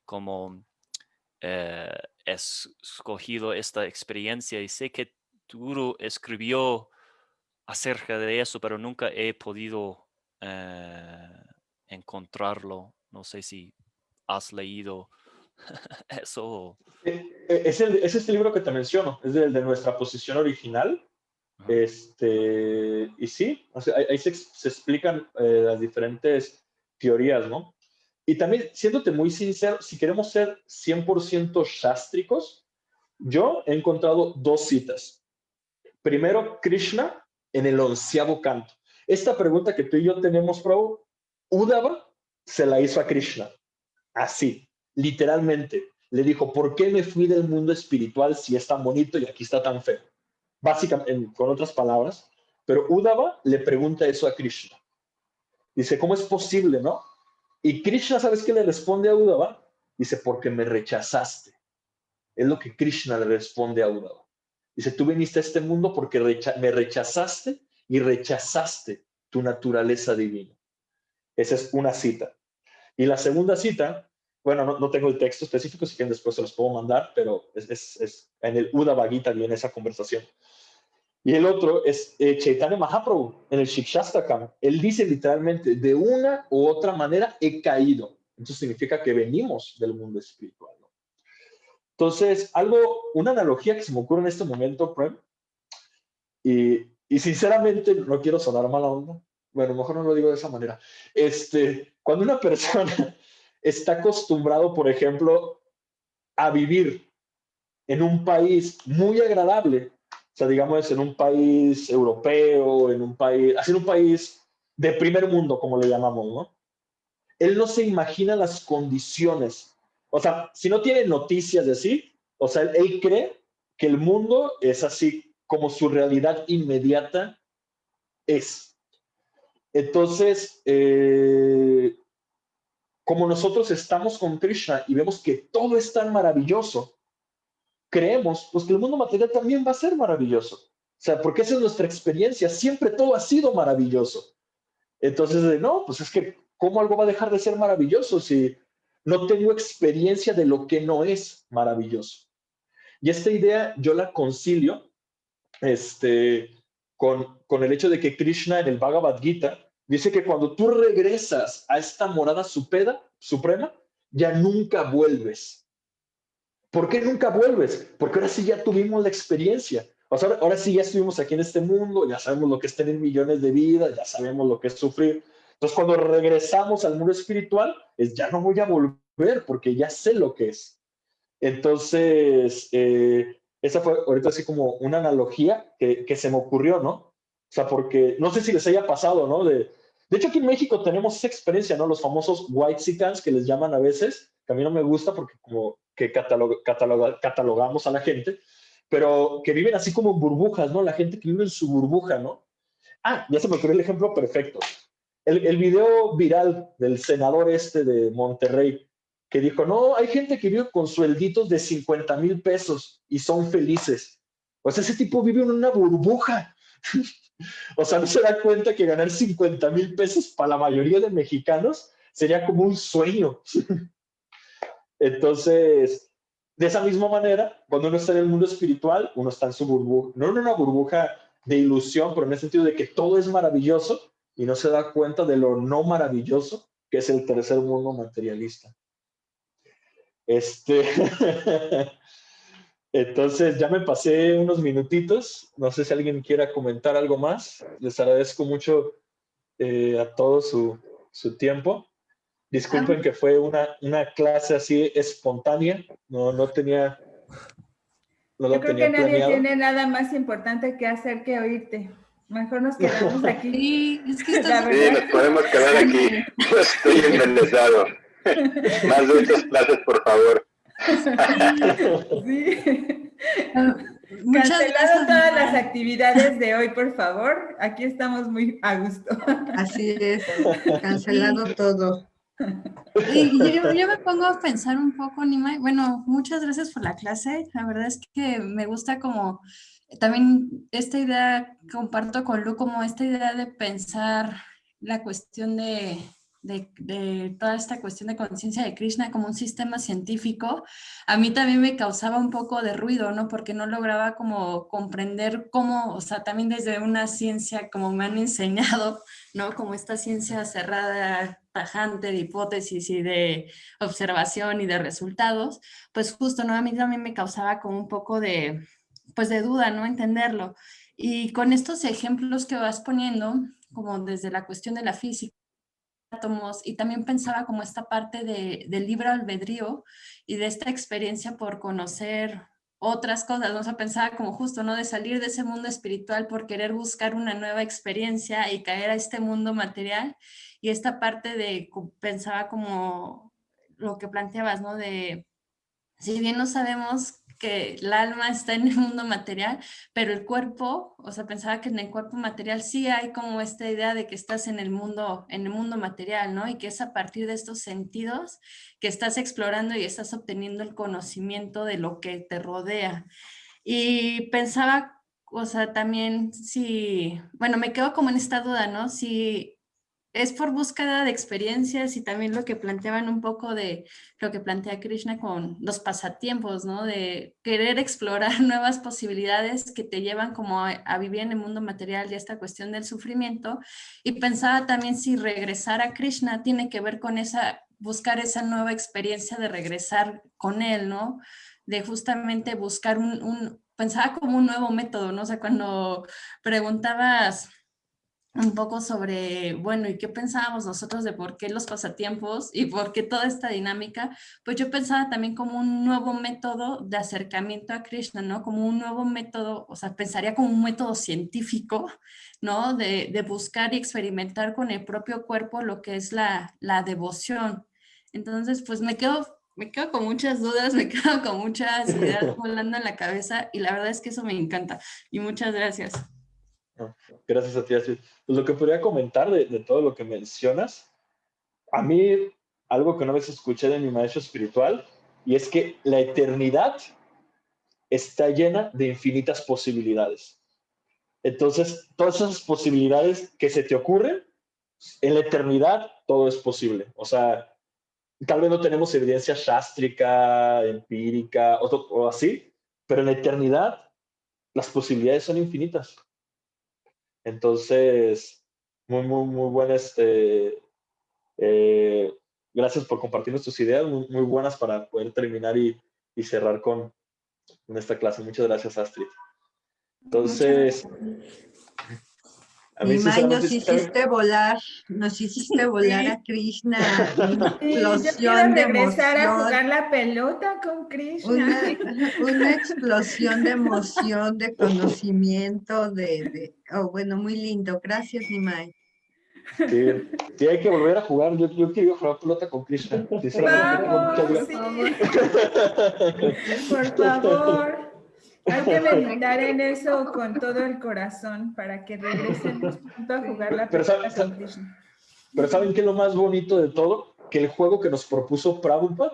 como escogido esta experiencia. Y sé que tu guru escribió acerca de eso, pero nunca he podido encontrarlo. No sé si has leído eso. Es este libro que te menciono, es de nuestra posición original. Ajá. Y sí, o sea, ahí se explican las diferentes teorías, ¿no? Y también, siéndote muy sincero, si queremos ser 100% sástricos, yo he encontrado dos citas. Primero, Krishna en el 11º canto. Esta pregunta que tú y yo tenemos, Prabhu, Uddhava se la hizo a Krishna. Así, literalmente. Le dijo, ¿por qué me fui del mundo espiritual si es tan bonito y aquí está tan feo? Básicamente, con otras palabras. Pero Uddhava le pregunta eso a Krishna. Dice, ¿cómo es posible, no? Y Krishna, ¿sabes qué le responde a Uddhava? Dice, porque me rechazaste. Es lo que Krishna le responde a Uddhava. Dice, tú viniste a este mundo porque me rechazaste y rechazaste tu naturaleza divina. Esa es una cita. Y la segunda cita, bueno, no tengo el texto específico, si quieren después se los puedo mandar, pero es en el Uddhava Gita viene esa conversación. Y el otro es Chaitanya Mahaprabhu en el Shikshastakam. Él dice literalmente, de una u otra manera he caído. Entonces significa que venimos del mundo espiritual, ¿no? Entonces, una analogía que se me ocurre en este momento, Prem, y sinceramente no quiero sonar mala onda, bueno, mejor no lo digo de esa manera. Cuando una persona está acostumbrado, por ejemplo, a vivir en un país muy agradable, o sea, digamos, en un país europeo, así en un país de primer mundo, como le llamamos, ¿no? Él no se imagina las condiciones. O sea, si no tiene noticias de sí, o sea, él cree que el mundo es así como su realidad inmediata es. Entonces, como nosotros estamos con Krishna y vemos que todo es tan maravilloso, creemos pues que el mundo material también va a ser maravilloso. O sea, porque esa es nuestra experiencia. Siempre todo ha sido maravilloso. Entonces, no, pues es que, ¿cómo algo va a dejar de ser maravilloso si no tengo experiencia de lo que no es maravilloso? Y esta idea yo la concilio con el hecho de que Krishna en el Bhagavad Gita dice que cuando tú regresas a esta morada suprema, ya nunca vuelves. ¿Por qué nunca vuelves? Porque ahora sí ya tuvimos la experiencia. O sea, ahora sí ya estuvimos aquí en este mundo, ya sabemos lo que es tener millones de vidas, ya sabemos lo que es sufrir. Entonces, cuando regresamos al mundo espiritual, ya no voy a volver porque ya sé lo que es. Entonces, esa fue ahorita así como una analogía que se me ocurrió, ¿no? O sea, porque no sé si les haya pasado, ¿no? De hecho, aquí en México tenemos esa experiencia, ¿no? Los famosos whitexicans que les llaman a veces, que a mí no me gusta porque como que catalogamos a la gente, pero que viven así como en burbujas, ¿no? La gente que vive en su burbuja, ¿no? Ya se me ocurrió el ejemplo perfecto. El video viral del senador de Monterrey, que dijo, no, hay gente que vive con suelditos de 50,000 pesos y son felices. O sea, ese tipo vive en una burbuja. O sea, no se da cuenta que ganar 50,000 pesos para la mayoría de mexicanos sería como un sueño. Entonces, de esa misma manera, cuando uno está en el mundo espiritual, uno está en su burbuja, no en una burbuja de ilusión, pero en el sentido de que todo es maravilloso y no se da cuenta de lo no maravilloso que es el tercer mundo materialista. Entonces, ya me pasé unos minutitos. No sé si alguien quiera comentar algo más. Les agradezco mucho a todos su tiempo. Disculpen que fue una clase así espontánea. No tenía... Yo creo que nadie tiene nada más importante que hacer que oírte. Mejor nos quedamos aquí. Sí, es que nos podemos quedar aquí. Yo estoy embelesado. Más de estas clases, por favor. Sí. Muchas Cancelado gracias, todas Nimai. las actividades de hoy, por favor. Aquí estamos muy a gusto. Así es, cancelado todo. Y yo me pongo a pensar un poco, Nimai. Bueno, muchas gracias por la clase. La verdad es que me gusta como también esta idea, comparto con Lu, como esta idea de pensar la cuestión de toda esta cuestión de conciencia de Krishna como un sistema científico. A mí también me causaba un poco de ruido, ¿no? Porque no lograba como comprender cómo, o sea, también desde una ciencia como me han enseñado, ¿no? Como esta ciencia cerrada, tajante de hipótesis y de observación y de resultados, pues justo, ¿no? A mí también me causaba como un poco de, pues de duda, ¿no? Entenderlo. Y con estos ejemplos que vas poniendo, como desde la cuestión de la física, átomos, y también pensaba como esta parte del libre albedrío y de esta experiencia por conocer otras cosas, ¿no? O sea, pensaba como justo, ¿no? De salir de ese mundo espiritual por querer buscar una nueva experiencia y caer a este mundo material, y esta parte de, pensaba como lo que planteabas, ¿no? De, si bien no sabemos que el alma está en el mundo material, pero el cuerpo, o sea, pensaba que en el cuerpo material sí hay como esta idea de que estás en el mundo material, ¿no? Y que es a partir de estos sentidos que estás explorando y estás obteniendo el conocimiento de lo que te rodea. Y pensaba, o sea, también si, bueno, me quedo como en esta duda, ¿no? Si es por búsqueda de experiencias y también lo que planteaban un poco de lo que plantea Krishna con los pasatiempos, ¿no? De querer explorar nuevas posibilidades que te llevan como a vivir en el mundo material y esta cuestión del sufrimiento. Y pensaba también si regresar a Krishna tiene que ver con esa, buscar esa nueva experiencia de regresar con él, ¿no? De justamente buscar pensaba como un nuevo método, ¿no? O sea, cuando preguntabas un poco sobre, bueno, ¿y qué pensábamos nosotros de por qué los pasatiempos y por qué toda esta dinámica? Pues yo pensaba también como un nuevo método de acercamiento a Krishna, ¿no? Como un nuevo método, o sea, pensaría como un método científico, ¿no? De buscar y experimentar con el propio cuerpo lo que es la devoción. Entonces, pues me quedo con muchas dudas, me quedo con muchas ideas volando en la cabeza y la verdad es que eso me encanta. Y muchas gracias. Gracias a ti, Astrid. Pues lo que podría comentar de todo lo que mencionas, a mí algo que una vez escuché de mi maestro espiritual, y es que la eternidad está llena de infinitas posibilidades. Entonces, todas esas posibilidades que se te ocurren, en la eternidad todo es posible. O sea, tal vez no tenemos evidencia sástrica, empírica o así, pero en la eternidad las posibilidades son infinitas. Entonces, muy buena gracias por compartirnos tus ideas, muy buenas para poder terminar y cerrar con esta clase. Muchas gracias, Astrid. Entonces, a mí Nimai, sinceramente nos hiciste volar a Krishna, una Sí, yo quiero explosión de regresar a emoción, jugar la pelota con Krishna. una explosión de emoción, de conocimiento, bueno, muy lindo. Gracias, Nimai. Sí, hay que volver a jugar. Yo quiero jugar pelota con Krishna. Sinceramente, tengo muchas Vamos, ganas. sí, por favor. Hay que meditar en eso con todo el corazón para que regresemos pronto a jugar la Pero, pelota con Krishna. Pero ¿saben qué es lo más bonito de todo? Que el juego que nos propuso Prabhupada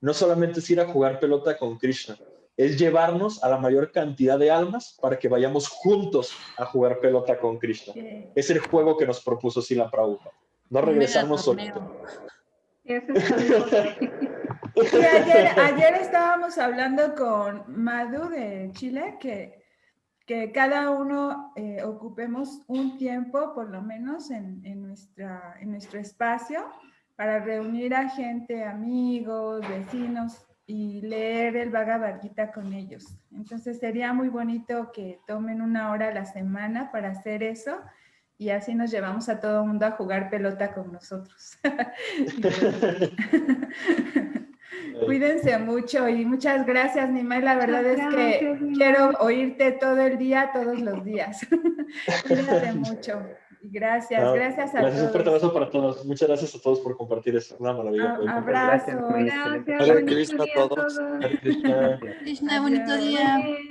no solamente es ir a jugar pelota con Krishna, es llevarnos a la mayor cantidad de almas para que vayamos juntos a jugar pelota con Krishna. Es el juego que nos propuso Srila Prabhupada. No regresarnos solitos. Eso está muy Sí, ayer estábamos hablando con Madhu de Chile, que cada uno ocupemos un tiempo, por lo menos en nuestro espacio, para reunir a gente, amigos, vecinos, y leer el Bhagavad Gita con ellos. Entonces sería muy bonito que tomen 1 hora a la semana para hacer eso, y así nos llevamos a todo el mundo a jugar pelota con nosotros. Cuídense mucho y muchas gracias, Nimai. La verdad es que quiero oírte todo el día, todos los días. Cuídate mucho. Gracias, No, gracias a gracias, un fuerte todos. abrazo para todos. Muchas gracias a todos por compartir esto. Una maravilla. poder compartir. Abrazo. Gracias, Hare bonito Krishna día a a todos. todos. Hare Krishna. Krishna, bonito Adiós. día. Muy bien.